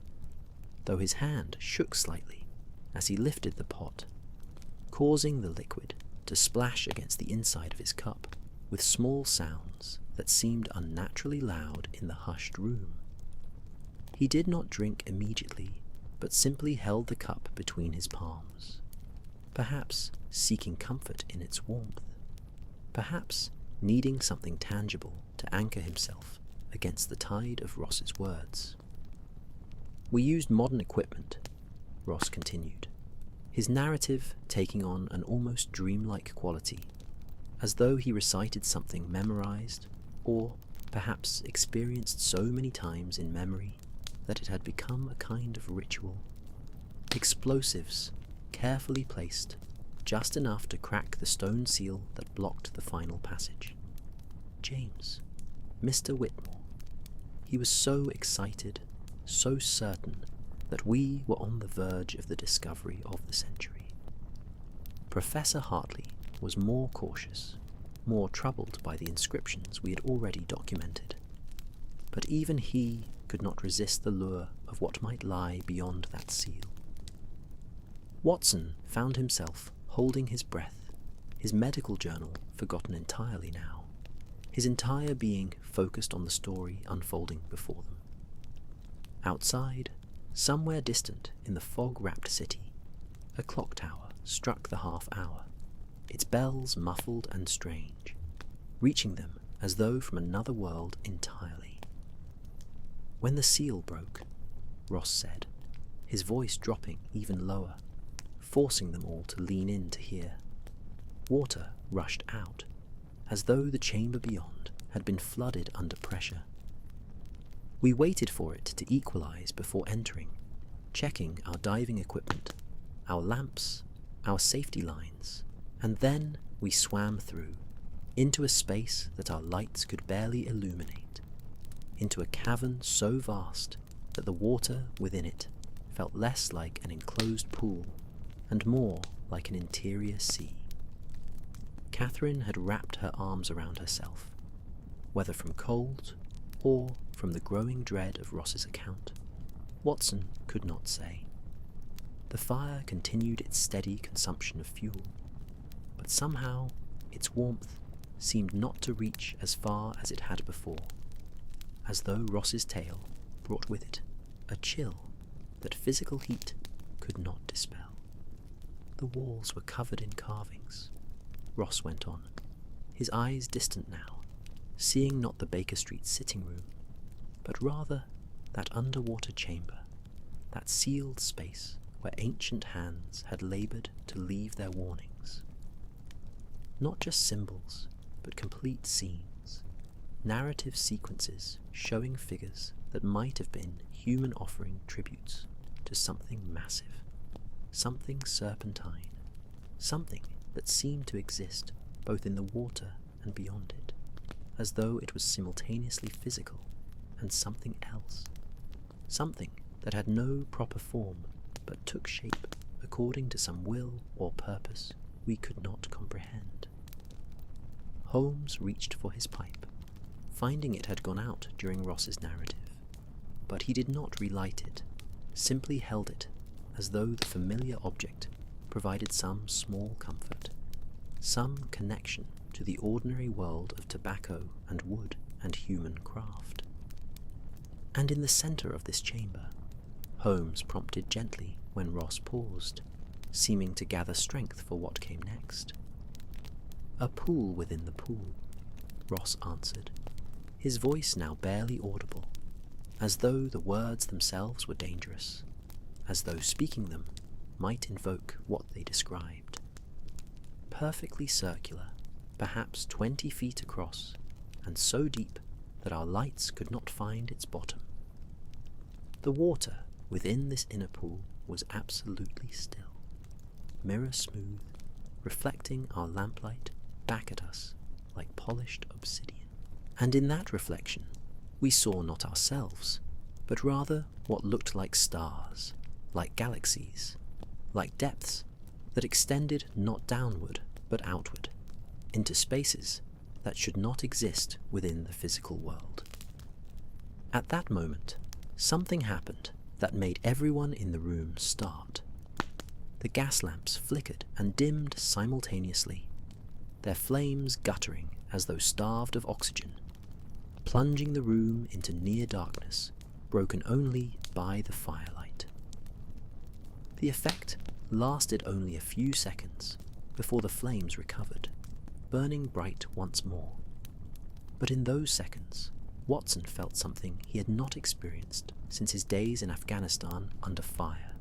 Speaker 1: though his hand shook slightly as he lifted the pot, causing the liquid to splash against the inside of his cup with small sounds that seemed unnaturally loud in the hushed room. He did not drink immediately, but simply held the cup between his palms, perhaps seeking comfort in its warmth, perhaps needing something tangible to anchor himself against the tide of Ross's words. "We used modern equipment," Ross continued, his narrative taking on an almost dreamlike quality, as though he recited something memorized, or perhaps experienced so many times in memory that it had become a kind of ritual. Explosives, carefully placed, just enough to crack the stone seal that blocked the final passage. James, Mr. Whitmore. He was so excited, so certain that we were on the verge of the discovery of the century. Professor Hartley was more cautious, more troubled by the inscriptions we had already documented, but even he could not resist the lure of what might lie beyond that seal. Watson found himself holding his breath, his medical journal forgotten entirely now, his entire being focused on the story unfolding before them. Outside, somewhere distant in the fog-wrapped city, a clock tower struck the half-hour, its bells muffled and strange, reaching them as though from another world entirely. "When the seal broke," Ross said, his voice dropping even lower, forcing them all to lean in to hear. Water rushed out, as though the chamber beyond had been flooded under pressure. We waited for it to equalize before entering, checking our diving equipment, our lamps, our safety lines, and then we swam through, into a space that our lights could barely illuminate, into a cavern so vast that the water within it felt less like an enclosed pool and more like an interior sea. Catherine had wrapped her arms around herself, whether from cold or from the growing dread of Ross's account. Watson could not say. The fire continued its steady consumption of fuel, but somehow its warmth seemed not to reach as far as it had before, as though Ross's tale brought with it a chill that physical heat could not dispel. The walls were covered in carvings, Ross went on, his eyes distant now, seeing not the Baker Street sitting room, but rather that underwater chamber, that sealed space where ancient hands had laboured to leave their warnings. Not just symbols, but complete scenes, narrative sequences showing figures that might have been human offering tributes to something massive, something serpentine, something that seemed to exist both in the water and beyond it, as though it was simultaneously physical and something else, something that had no proper form but took shape according to some will or purpose we could not comprehend. Holmes reached for his pipe, finding it had gone out during Ross's narrative, but he did not relight it, simply held it as though the familiar object provided some small comfort, some connection to the ordinary world of tobacco and wood and human craft. And in the centre of this chamber, Holmes prompted gently when Ross paused, seeming to gather strength for what came next. "A pool within the pool," Ross answered, his voice now barely audible, as though the words themselves were dangerous, as though speaking them might invoke what they described. Perfectly circular, perhaps 20 feet across, and so deep that our lights could not find its bottom. The water within this inner pool was absolutely still, mirror smooth, reflecting our lamplight back at us like polished obsidian. And in that reflection, we saw not ourselves, but rather what looked like stars, like galaxies, like depths that extended not downward but outward, into spaces that should not exist within the physical world. At that moment, something happened that made everyone in the room start. The gas lamps flickered and dimmed simultaneously, their flames guttering as though starved of oxygen, plunging the room into near darkness, broken only by the firelight. The effect lasted only a few seconds before the flames recovered, burning bright once more. But in those seconds, Watson felt something he had not experienced since his days in Afghanistan under fire.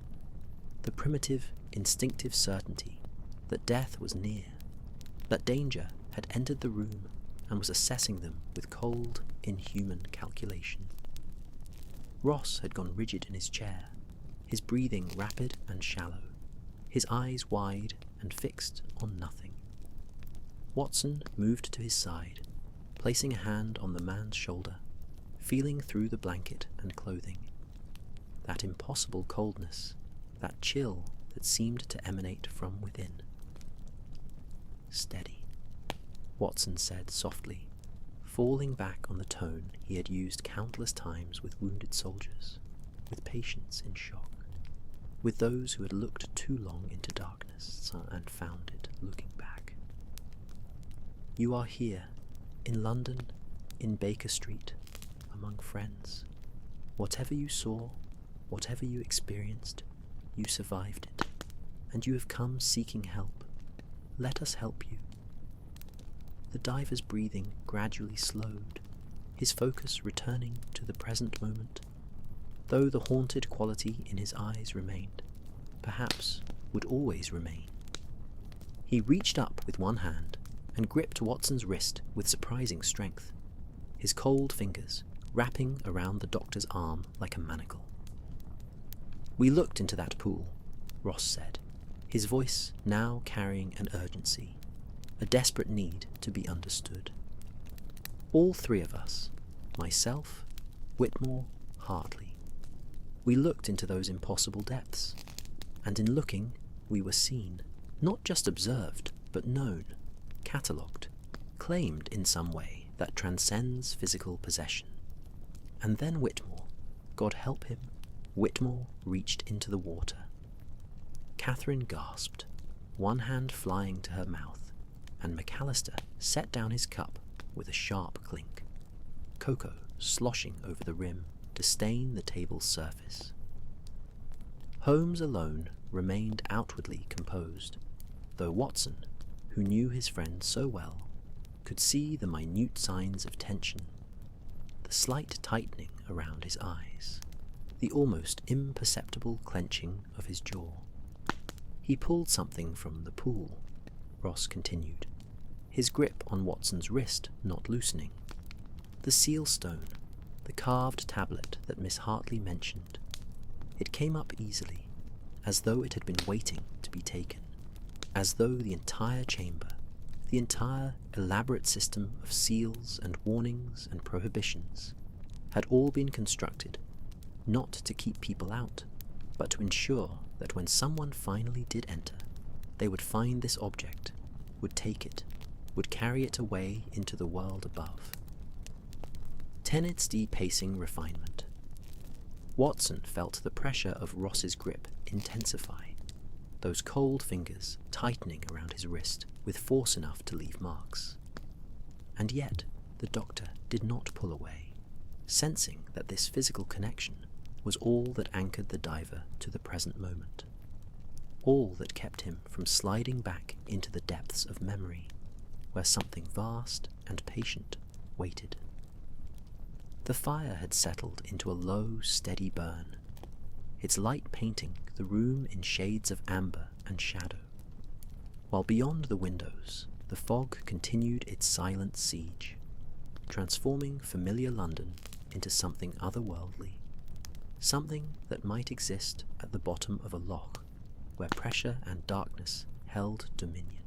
Speaker 1: The primitive, instinctive certainty that death was near, that danger had entered the room and was assessing them with cold, inhuman calculation. Ross had gone rigid in his chair, his breathing rapid and shallow, his eyes wide and fixed on nothing. Watson moved to his side, placing a hand on the man's shoulder, feeling through the blanket and clothing. That impossible coldness, that chill that seemed to emanate from within. "Steady," Watson said softly, falling back on the tone he had used countless times with wounded soldiers, with patients in shock, with those who had looked too long into darkness and found it looking back. "You are here, in London, in Baker Street, among friends. Whatever you saw, whatever you experienced, you survived it, and you have come seeking help. Let us help you." The diver's breathing gradually slowed, his focus returning to the present moment, though the haunted quality in his eyes remained, perhaps would always remain. He reached up with one hand and gripped Watson's wrist with surprising strength, his cold fingers wrapping around the doctor's arm like a manacle. "We looked into that pool," Ross said, his voice now carrying an urgency, a desperate need to be understood. "All three of us, myself, Whitmore, Hartley. We looked into those impossible depths, and in looking we were seen, not just observed, but known, catalogued, claimed in some way that transcends physical possession. And then Whitmore, God help him, Whitmore reached into the water." Catherine gasped, one hand flying to her mouth, and McAllister set down his cup with a sharp clink, cocoa sloshing over the rim to stain the table's surface. Holmes alone remained outwardly composed, though Watson, who knew his friend so well, could see the minute signs of tension, the slight tightening around his eyes. the almost imperceptible clenching of his jaw. He pulled something from the pool, Ross continued, his grip on Watson's wrist not loosening. The seal stone, the carved tablet that Miss Hartley mentioned. It came up easily, as though it had been waiting to be taken, as though the entire chamber, the entire elaborate system of seals and warnings and prohibitions, had all been constructed not to keep people out, but to ensure that when someone finally did enter, they would find this object, would take it, would carry it away into the world above. Tenet's de-pacing refinement. Watson felt the pressure of Ross's grip intensify, those cold fingers tightening around his wrist with force enough to leave marks. And yet, the doctor did not pull away, sensing that this physical connection was all that anchored the diver to the present moment, all that kept him from sliding back into the depths of memory, where something vast and patient waited. The fire had settled into a low, steady burn, its light painting the room in shades of amber and shadow, while beyond the windows the fog continued its silent siege, transforming familiar London into something otherworldly, something that might exist at the bottom of a loch where pressure and darkness held dominion.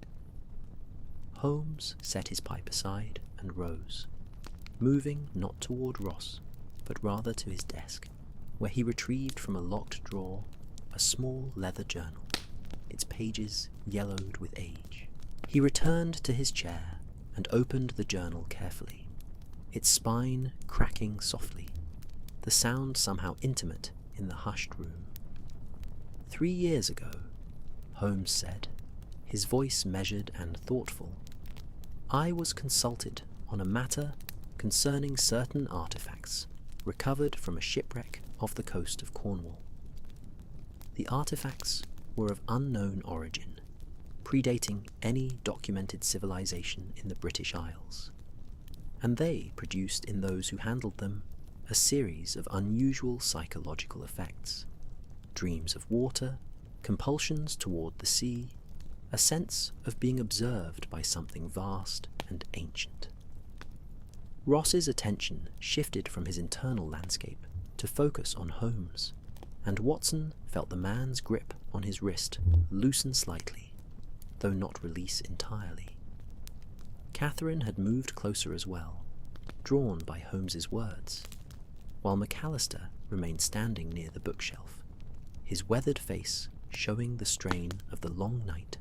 Speaker 1: Holmes set his pipe aside and rose, moving not toward Ross, but rather to his desk, where he retrieved from a locked drawer a small leather journal, its pages yellowed with age. He returned to his chair and opened the journal carefully, its spine cracking softly, the sound somehow intimate in the hushed room. 3 years ago, Holmes said, his voice measured and thoughtful, I was consulted on a matter concerning certain artifacts recovered from a shipwreck off the coast of Cornwall. The artifacts were of unknown origin, predating any documented civilization in the British Isles, and they produced in those who handled them a series of unusual psychological effects: dreams of water, compulsions toward the sea, a sense of being observed by something vast and ancient. Ross's attention shifted from his internal landscape to focus on Holmes, and Watson felt the man's grip on his wrist loosen slightly, though not release entirely. Catherine had moved closer as well, drawn by Holmes's words, while McAllister remained standing near the bookshelf, his weathered face showing the strain of the long night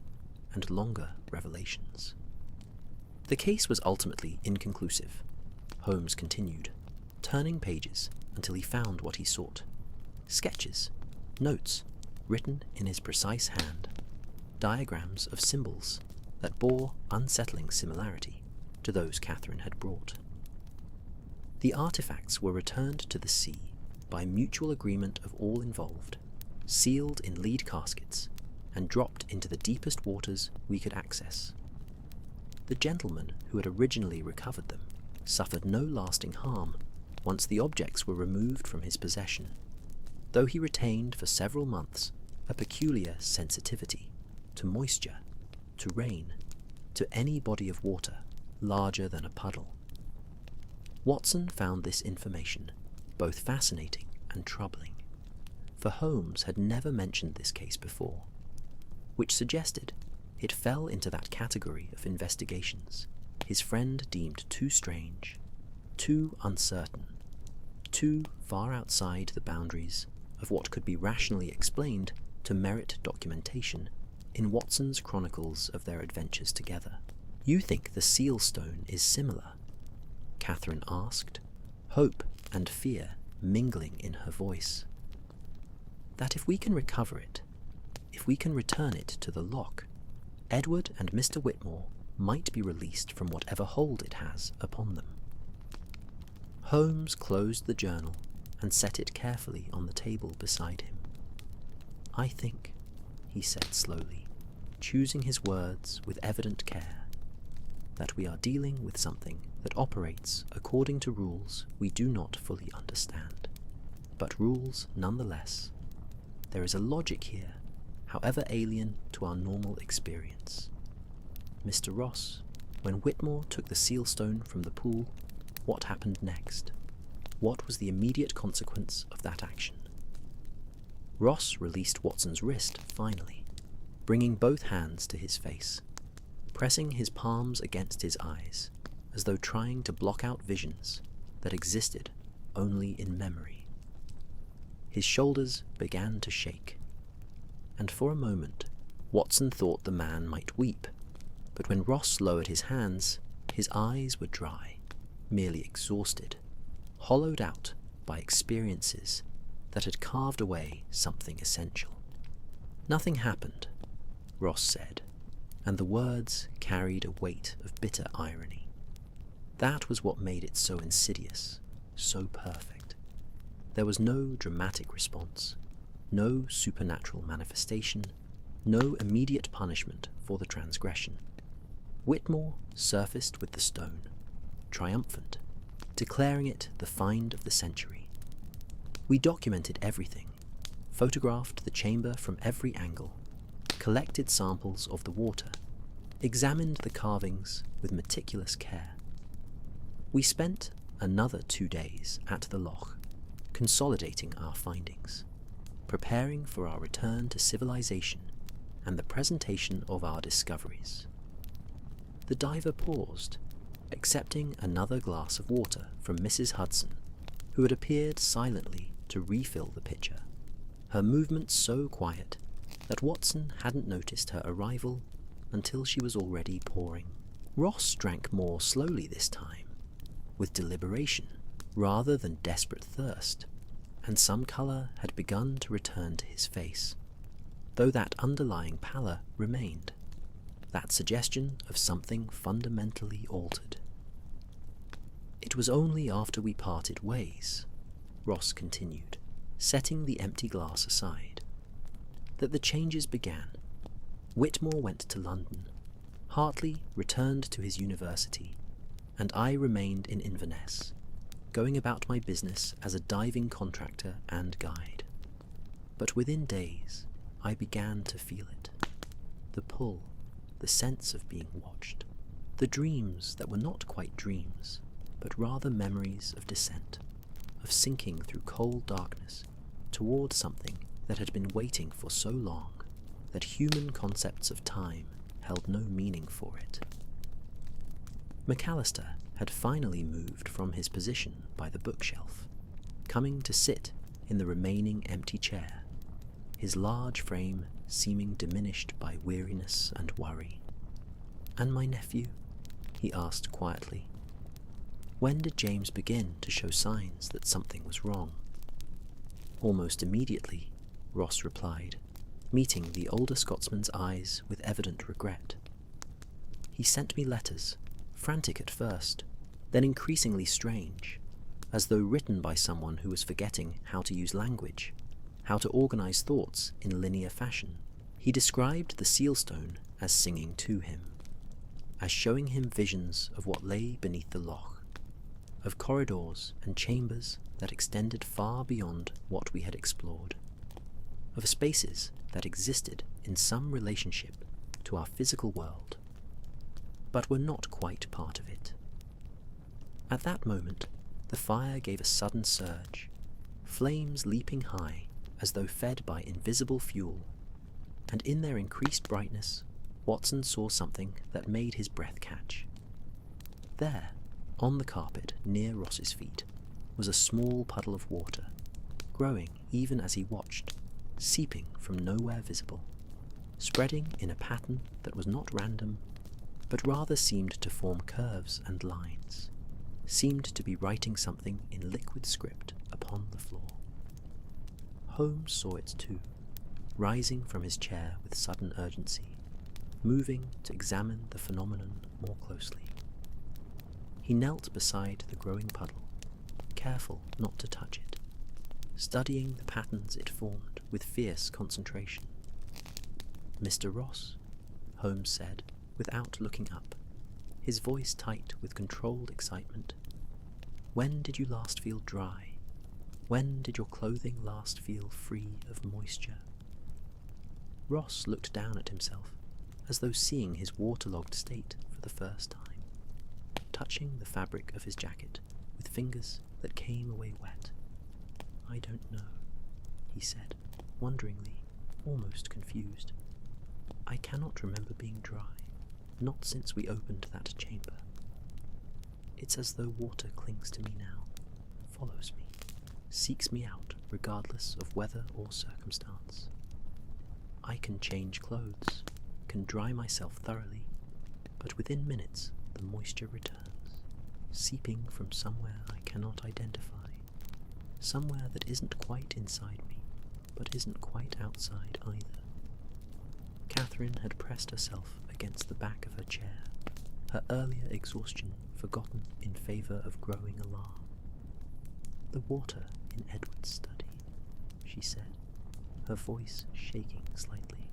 Speaker 1: and longer revelations. The case was ultimately inconclusive, Holmes continued, turning pages until he found what he sought. Sketches, notes, written in his precise hand, diagrams of symbols that bore unsettling similarity to those Catherine had brought. The artifacts were returned to the sea by mutual agreement of all involved, sealed in lead caskets, and dropped into the deepest waters we could access. The gentleman who had originally recovered them suffered no lasting harm once the objects were removed from his possession, though he retained for several months a peculiar sensitivity to moisture, to rain, to any body of water larger than a puddle. Watson found this information both fascinating and troubling, for Holmes had never mentioned this case before, which suggested it fell into that category of investigations his friend deemed too strange, too uncertain, too far outside the boundaries of what could be rationally explained to merit documentation in Watson's chronicles of their adventures together. You think the seal stone is similar? Catherine asked, hope and fear mingling in her voice. That if we can recover it, if we can return it to the Loch, Edward and Mr. Whitmore might be released from whatever hold it has upon them. Holmes closed the journal and set it carefully on the table beside him. I think, he said slowly, choosing his words with evident care, that we are dealing with something that operates according to rules we do not fully understand. but rules nonetheless. There is a logic here, however alien to our normal experience. Mr. Ross, when Whitmore took the seal stone from the pool, what happened next? What was the immediate consequence of that action? Ross released Watson's wrist, finally, bringing both hands to his face, pressing his palms against his eyes, as though trying to block out visions that existed only in memory. His shoulders began to shake, and for a moment Watson thought the man might weep, but when Ross lowered his hands, his eyes were dry, merely exhausted, hollowed out by experiences that had carved away something essential. Nothing happened, Ross said, and the words carried a weight of bitter irony. That was what made it so insidious, so perfect. There was no dramatic response, no supernatural manifestation, no immediate punishment for the transgression. Whitmore surfaced with the stone, triumphant, declaring it the find of the century. We documented everything, photographed the chamber from every angle, collected samples of the water, examined the carvings with meticulous care. We spent another 2 days at the Loch, consolidating our findings, preparing for our return to civilization and the presentation of our discoveries. The diver paused, accepting another glass of water from Mrs. Hudson, who had appeared silently to refill the pitcher, her movements so quiet that Watson hadn't noticed her arrival until she was already pouring. Ross drank more slowly this time, with deliberation rather than desperate thirst, and some colour had begun to return to his face, though that underlying pallor remained, that suggestion of something fundamentally altered. It was only after we parted ways, Ross continued, setting the empty glass aside, that the changes began. Whitmore went to London, Hartley returned to his university, and I remained in Inverness, going about my business as a diving contractor and guide. But within days, I began to feel it. The pull, the sense of being watched, the dreams that were not quite dreams, but rather memories of descent, of sinking through cold darkness toward something that had been waiting for so long that human concepts of time held no meaning for it. McAllister had finally moved from his position by the bookshelf, coming to sit in the remaining empty chair, his large frame seeming diminished by weariness and worry. "And my nephew?" he asked quietly. "When did James begin to show signs that something was wrong?" "Almost immediately," Ross replied, meeting the older Scotsman's eyes with evident regret. "He sent me letters, frantic at first, then increasingly strange, as though written by someone who was forgetting how to use language, how to organize thoughts in linear fashion. He described the sealstone as singing to him, as showing him visions of what lay beneath the Loch, of corridors and chambers that extended far beyond what we had explored, of spaces that existed in some relationship to our physical world, but were not quite part of it. At that moment, the fire gave a sudden surge, flames leaping high as though fed by invisible fuel, and in their increased brightness, Watson saw something that made his breath catch. There, on the carpet near Ross's feet, was a small puddle of water, growing even as he watched, seeping from nowhere visible, spreading in a pattern that was not random, but rather seemed to form curves and lines, seemed to be writing something in liquid script upon the floor. Holmes saw it too, rising from his chair with sudden urgency, moving to examine the phenomenon more closely. He knelt beside the growing puddle, careful not to touch it, studying the patterns it formed with fierce concentration. "Mr. Ross," Holmes said, without looking up, his voice tight with controlled excitement, "when did you last feel dry? When did your clothing last feel free of moisture? Ross looked down at himself, as though seeing his waterlogged state for the first time, touching the fabric of his jacket with fingers that came away wet. "I don't know," he said, wonderingly, almost confused. "I cannot remember being dry, not since we opened that chamber. It's as though water clings to me now, follows me, seeks me out regardless of weather or circumstance. I can change clothes, can dry myself thoroughly, but within minutes the moisture returns, seeping from somewhere I cannot identify, somewhere that isn't quite inside me, but isn't quite outside either." Catherine had pressed herself against the back of her chair, her earlier exhaustion forgotten in favour of growing alarm. "The water in Edward's study," she said, her voice shaking slightly.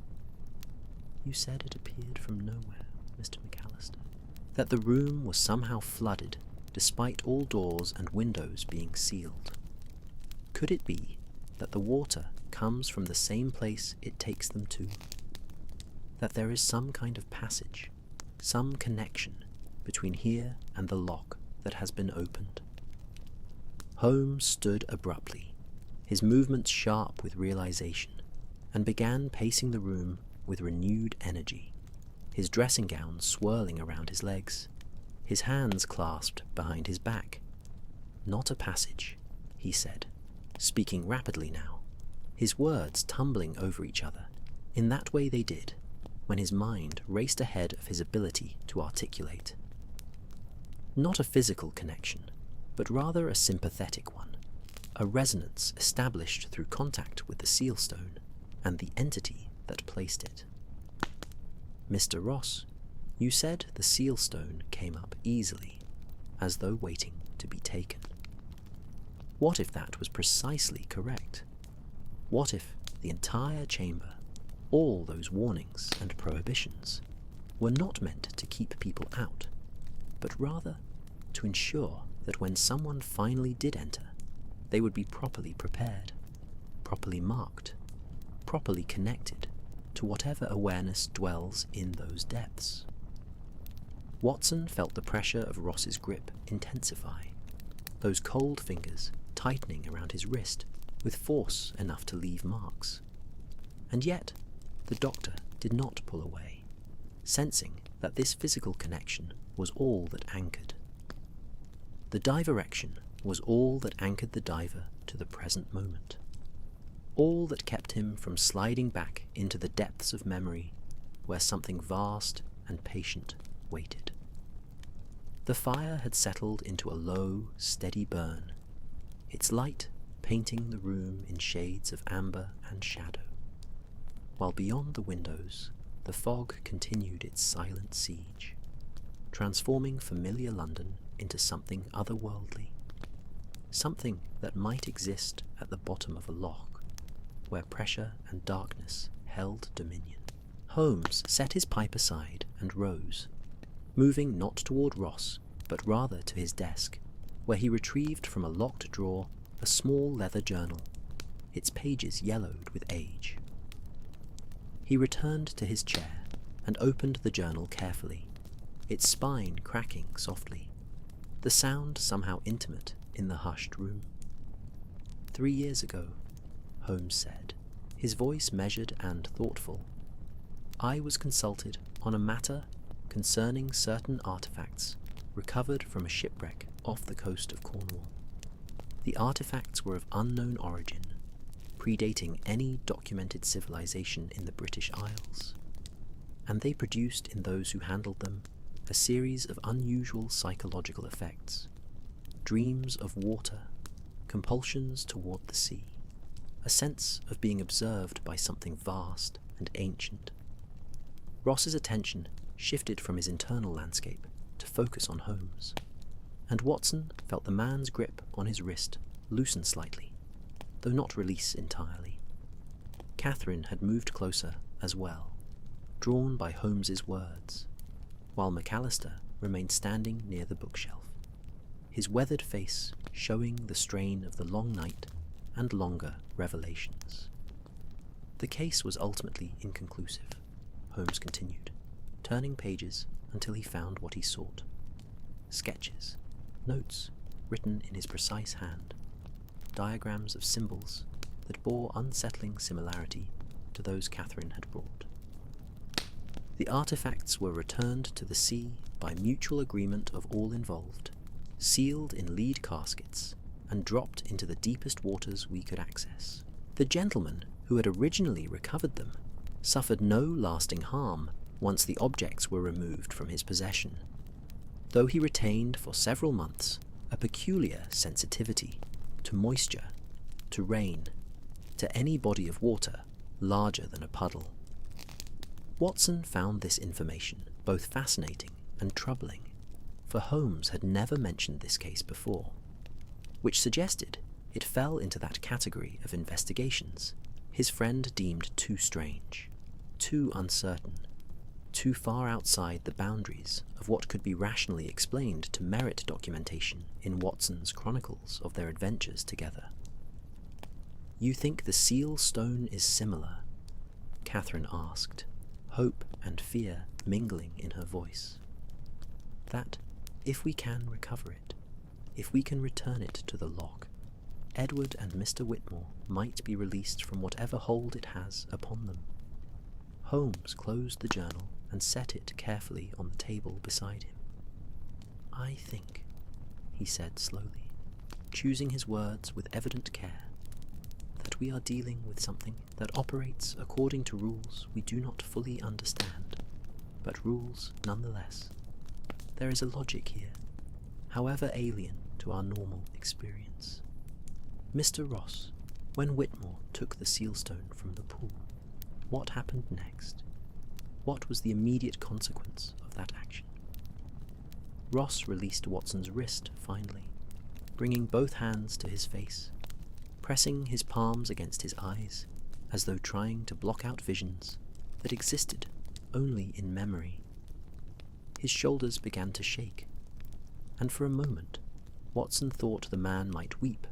Speaker 1: "You said it appeared from nowhere, Mr. McAllister, that the room was somehow flooded despite all doors and windows being sealed. Could it be that the water comes from the same place it takes them to? That there is some kind of passage, some connection between here and the lock that has been opened?" Holmes stood abruptly, his movements sharp with realization, and began pacing the room with renewed energy, his dressing gown swirling around his legs, his hands clasped behind his back. "Not a passage," he said, speaking rapidly now, his words tumbling over each other, in that way they did, when his mind raced ahead of his ability to articulate. "Not a physical connection, but rather a sympathetic one, a resonance established through contact with the sealstone and the entity that placed it. Mr. Ross, you said the sealstone came up easily, as though waiting to be taken. What if that was precisely correct? What if the entire chamber, all those warnings and prohibitions, were not meant to keep people out, but rather to ensure that when someone finally did enter, they would be properly prepared, properly marked, properly connected to whatever awareness dwells in those depths?" Watson felt the pressure of Ross's grip intensify, those cold fingers tightening around his wrist with force enough to leave marks. And yet, the doctor did not pull away, sensing that this physical connection was all that anchored. The diverection was all that anchored the diver to the present moment, all that kept him from sliding back into the depths of memory where something vast and patient waited. The fire had settled into a low, steady burn, its light painting the room in shades of amber and shadow, while beyond the windows the fog continued its silent siege, transforming familiar London into something otherworldly, something that might exist at the bottom of a loch, where pressure and darkness held dominion. Holmes set his pipe aside and rose, moving not toward Ross, but rather to his desk, where he retrieved from a locked drawer a small leather journal, its pages yellowed with age. He returned to his chair and opened the journal carefully, its spine cracking softly, the sound somehow intimate in the hushed room. 3 years ago, Holmes said, his voice measured and thoughtful, I was consulted on a matter concerning certain artifacts recovered from a shipwreck off the coast of Cornwall. The artifacts were of unknown origin, predating any documented civilization in the British Isles, and they produced in those who handled them a series of unusual psychological effects: dreams of water, compulsions toward the sea, a sense of being observed by something vast and ancient. Ross's attention shifted from his internal landscape to focus on Holmes, and Watson felt the man's grip on his wrist loosen slightly, though not release entirely. Catherine had moved closer as well, drawn by Holmes's words, while McAllister remained standing near the bookshelf, his weathered face showing the strain of the long night and longer revelations. The case was ultimately inconclusive, Holmes continued, turning pages until he found what he sought. Sketches, notes written in his precise hand, diagrams of symbols that bore unsettling similarity to those Catherine had brought. The artifacts were returned to the sea by mutual agreement of all involved, sealed in lead caskets, and dropped into the deepest waters we could access. The gentleman who had originally recovered them suffered no lasting harm once the objects were removed from his possession, though he retained for several months a peculiar sensitivity to moisture, to rain, to any body of water larger than a puddle. Watson found this information both fascinating and troubling, for Holmes had never mentioned this case before, which suggested it fell into that category of investigations his friend deemed too strange, too uncertain, too far outside the boundaries of what could be rationally explained to merit documentation in Watson's chronicles of their adventures together. "You think the seal stone is similar?" Catherine asked, hope and fear mingling in her voice. "That, if we can recover it, if we can return it to the Loch, Edward and Mr. Whitmore might be released from whatever hold it has upon them." Holmes closed the journal and set it carefully on the table beside him. "I think," he said slowly, choosing his words with evident care, "that we are dealing with something that operates according to rules we do not fully understand, but rules nonetheless. There is a logic here, however alien to our normal experience. Mr. Ross, when Whitmore took the sealstone from the pool, what happened next? What was the immediate consequence of that action?" Ross released Watson's wrist finally, bringing both hands to his face, pressing his palms against his eyes as though trying to block out visions that existed only in memory. His shoulders began to shake, and for a moment Watson thought the man might weep,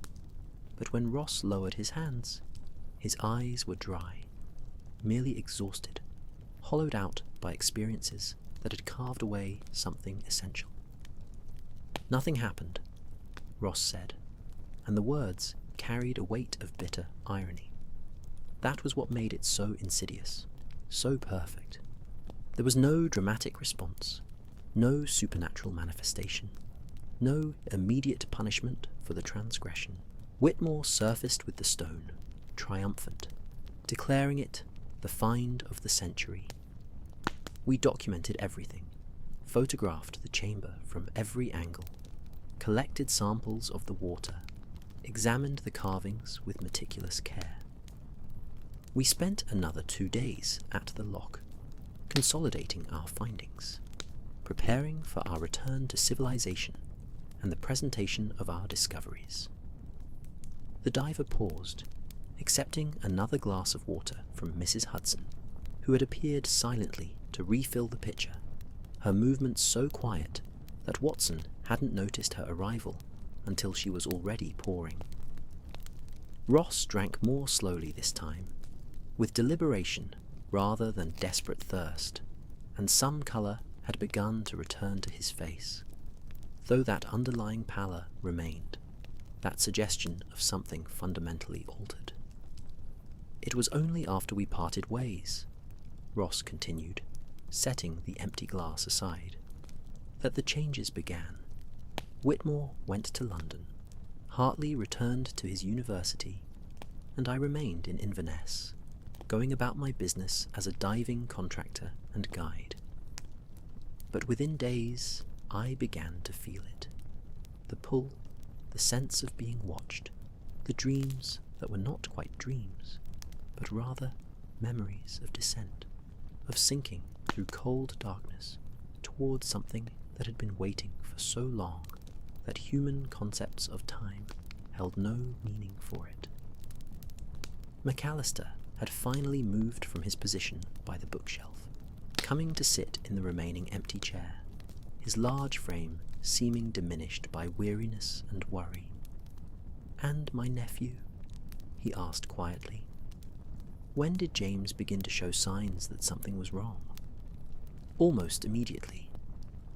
Speaker 1: but when Ross lowered his hands, his eyes were dry, merely exhausted, hollowed out by experiences that had carved away something essential. "Nothing happened," Ross said, and the words carried a weight of bitter irony. That was what made it so insidious, so perfect. There was no dramatic response, no supernatural manifestation, no immediate punishment for the transgression. Whitmore surfaced with the stone, triumphant, declaring it the find of the century. We documented everything, photographed the chamber from every angle, collected samples of the water, examined the carvings with meticulous care. We spent another 2 days at the Loch, consolidating our findings, preparing for our return to civilization and the presentation of our discoveries. The diver paused, accepting another glass of water from Mrs. Hudson, who had appeared silently to refill the pitcher, her movements so quiet that Watson hadn't noticed her arrival until she was already pouring. Ross drank more slowly this time, with deliberation rather than desperate thirst, and some colour had begun to return to his face, though that underlying pallor remained, that suggestion of something fundamentally altered. "It was only after we parted ways," Ross continued, setting the empty glass aside, "that the changes began. Whitmore went to London, Hartley returned to his university, and I remained in Inverness, going about my business as a diving contractor and guide. But within days, I began to feel it. The pull, the sense of being watched, the dreams that were not quite dreams, but rather memories of descent, of sinking through cold darkness towards something that had been waiting for so long that human concepts of time held no meaning for it." McAllister had finally moved from his position by the bookshelf, coming to sit in the remaining empty chair, his large frame seeming diminished by weariness and worry. "And my nephew?" he asked quietly. When did James begin to show signs that something was wrong? Almost immediately,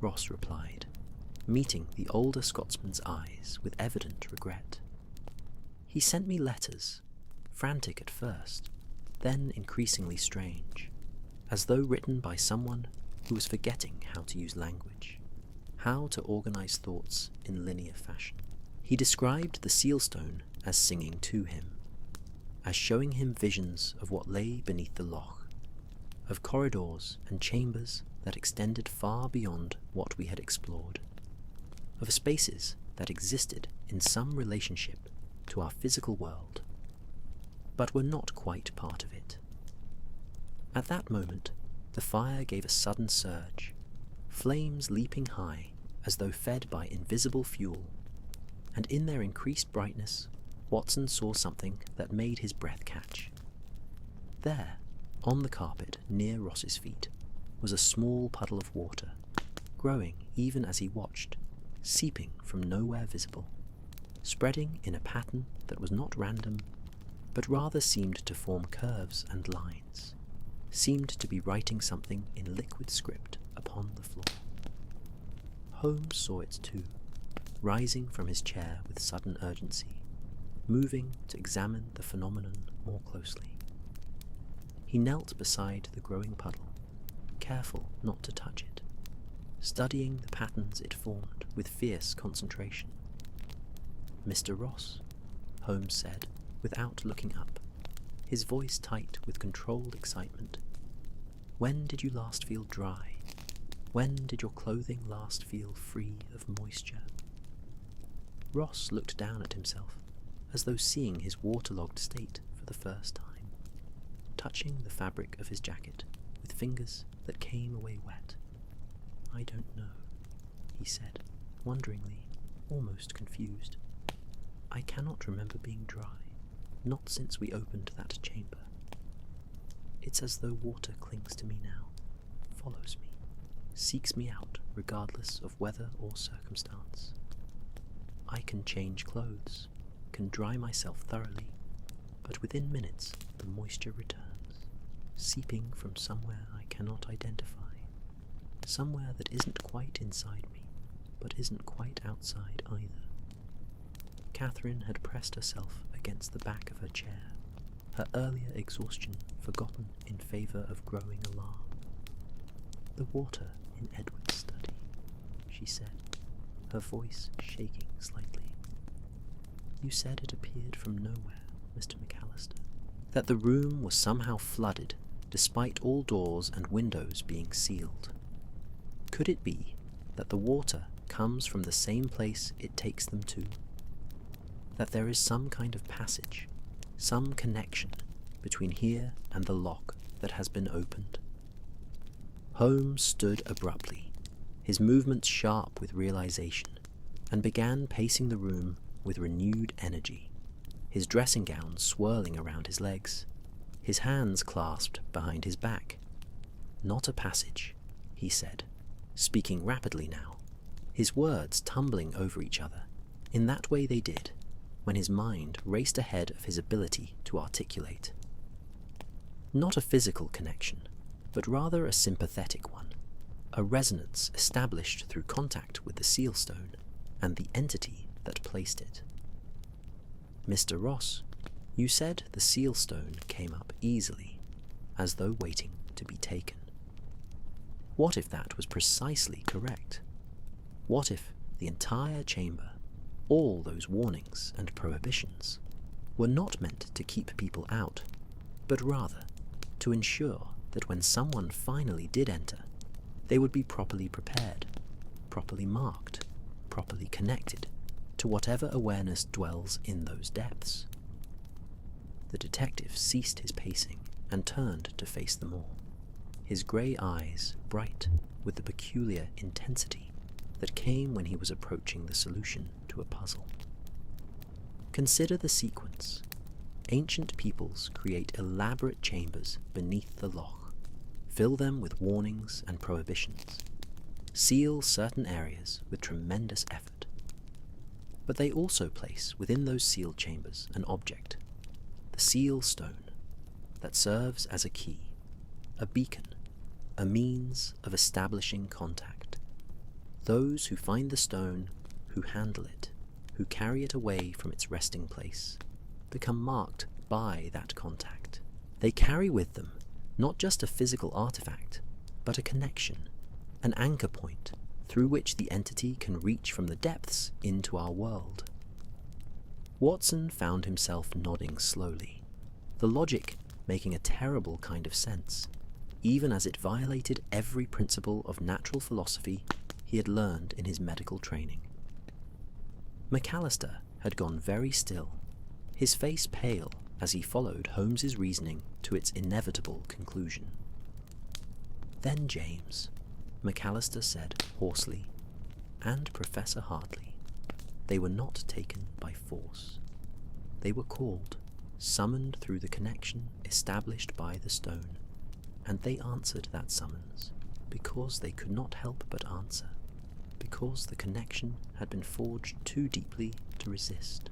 Speaker 1: Ross replied, meeting the older Scotsman's eyes with evident regret. He sent me letters, frantic at first, then increasingly strange, as though written by someone who was forgetting how to use language, how to organize thoughts in linear fashion. He described the sealstone as singing to him, as showing him visions of what lay beneath the Loch, of corridors and chambers that extended far beyond what we had explored, of spaces that existed in some relationship to our physical world, but were not quite part of it. At that moment, the fire gave a sudden surge, flames leaping high as though fed by invisible fuel, and in their increased brightness, Watson saw something that made his breath catch. There, on the carpet near Ross's feet, was a small puddle of water, growing even as he watched, seeping from nowhere visible, spreading in a pattern that was not random, but rather seemed to form curves and lines, seemed to be writing something in liquid script upon the floor. Holmes saw it too, rising from his chair with sudden urgency, moving to examine the phenomenon more closely. He knelt beside the growing puddle, careful not to touch it, studying the patterns it formed with fierce concentration. "Mr. Ross," Holmes said, without looking up, his voice tight with controlled excitement, "when did you last feel dry? When did your clothing last feel free of moisture?" Ross looked down at himself, as though seeing his waterlogged state for the first time, touching the fabric of his jacket with fingers that came away wet. "I don't know," he said, wonderingly, almost confused. "I cannot remember being dry, not since we opened that chamber. It's as though water clings to me now, follows me, seeks me out regardless of weather or circumstance. I can change clothes, can dry myself thoroughly, but within minutes the moisture returns, seeping from somewhere I cannot identify, somewhere that isn't quite inside me, but isn't quite outside either." Catherine had pressed herself against the back of her chair, her earlier exhaustion forgotten in favour of growing alarm. "The water in Edward's study," she said, her voice shaking slightly. "You said it appeared from nowhere, Mr. McAllister, that the room was somehow flooded despite all doors and windows being sealed. Could it be that the water comes from the same place it takes them to? That there is some kind of passage, some connection between here and the lock that has been opened?" Holmes stood abruptly, his movements sharp with realization, and began pacing the room with renewed energy, his dressing gown swirling around his legs, his hands clasped behind his back. "Not a passage," he said, speaking rapidly now, his words tumbling over each other, in that way they did, when his mind raced ahead of his ability to articulate. "Not a physical connection, but rather a sympathetic one, a resonance established through contact with the sealstone and the entity that placed it. Mr. Ross, you said the sealstone came up easily, as though waiting to be taken. What if that was precisely correct? What if the entire chamber, all those warnings and prohibitions, were not meant to keep people out, but rather to ensure that when someone finally did enter, they would be properly prepared, properly marked, properly connected to whatever awareness dwells in those depths?" The detective ceased his pacing and turned to face them all, his grey eyes bright with the peculiar intensity that came when he was approaching the solution to a puzzle. "Consider the sequence. Ancient peoples create elaborate chambers beneath the Loch, fill them with warnings and prohibitions, seal certain areas with tremendous effort. But they also place within those sealed chambers an object, seal stone that serves as a key, a beacon, a means of establishing contact. Those who find the stone, who handle it, who carry it away from its resting place, become marked by that contact. They carry with them not just a physical artifact, but a connection, an anchor point through which the entity can reach from the depths into our world. Watson found himself nodding slowly, the logic making a terrible kind of sense, even as it violated every principle of natural philosophy he had learned in his medical training. McAllister had gone very still, his face pale as he followed Holmes's reasoning to its inevitable conclusion. "Then, James," McAllister said hoarsely, "and Professor Hartley, they were not taken by force. They were called, summoned through the connection established by the stone, and they answered that summons because they could not help but answer, because the connection had been forged too deeply to resist."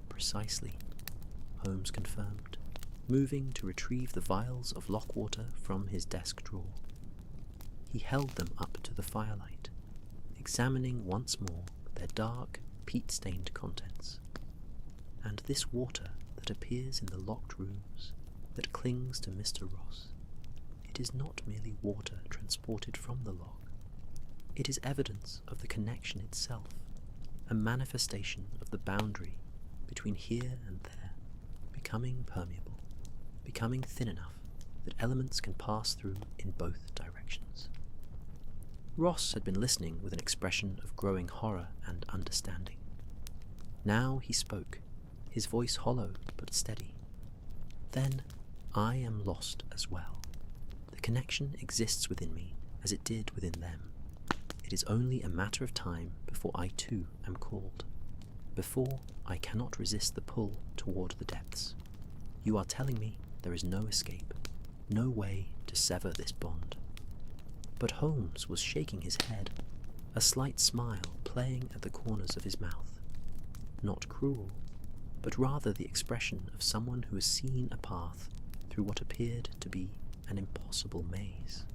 Speaker 1: "Precisely," Holmes confirmed, moving to retrieve the vials of Loch water from his desk drawer. He held them up to the firelight, examining once more their dark, peat-stained contents. "And this water that appears in the locked rooms, that clings to Mr. Ross, it is not merely water transported from the loch. It is evidence of the connection itself, a manifestation of the boundary between here and there, becoming permeable, becoming thin enough that elements can pass through in both directions." Ross had been listening with an expression of growing horror and understanding. Now he spoke, his voice hollow but steady. "Then I am lost as well. The connection exists within me as it did within them. It is only a matter of time before I too am called, before I cannot resist the pull toward the depths. You are telling me there is no escape, no way to sever this bond." But Holmes was shaking his head, a slight smile playing at the corners of his mouth. Not cruel, but rather the expression of someone who has seen a path through what appeared to be an impossible maze.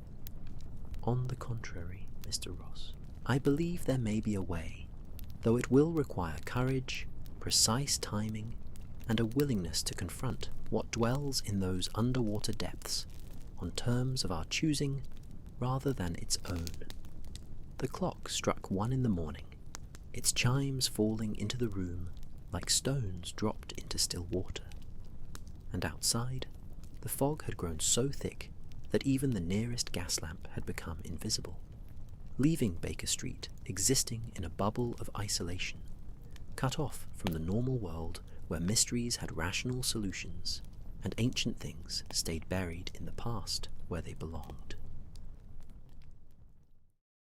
Speaker 1: "On the contrary, Mr. Ross, I believe there may be a way, though it will require courage, precise timing, and a willingness to confront what dwells in those underwater depths on terms of our choosing rather than its own." The clock struck 1 in the morning, its chimes falling into the room like stones dropped into still water. And outside, the fog had grown so thick that even the nearest gas lamp had become invisible, leaving Baker Street existing in a bubble of isolation, cut off from the normal world where mysteries had rational solutions and ancient things stayed buried in the past where they belonged.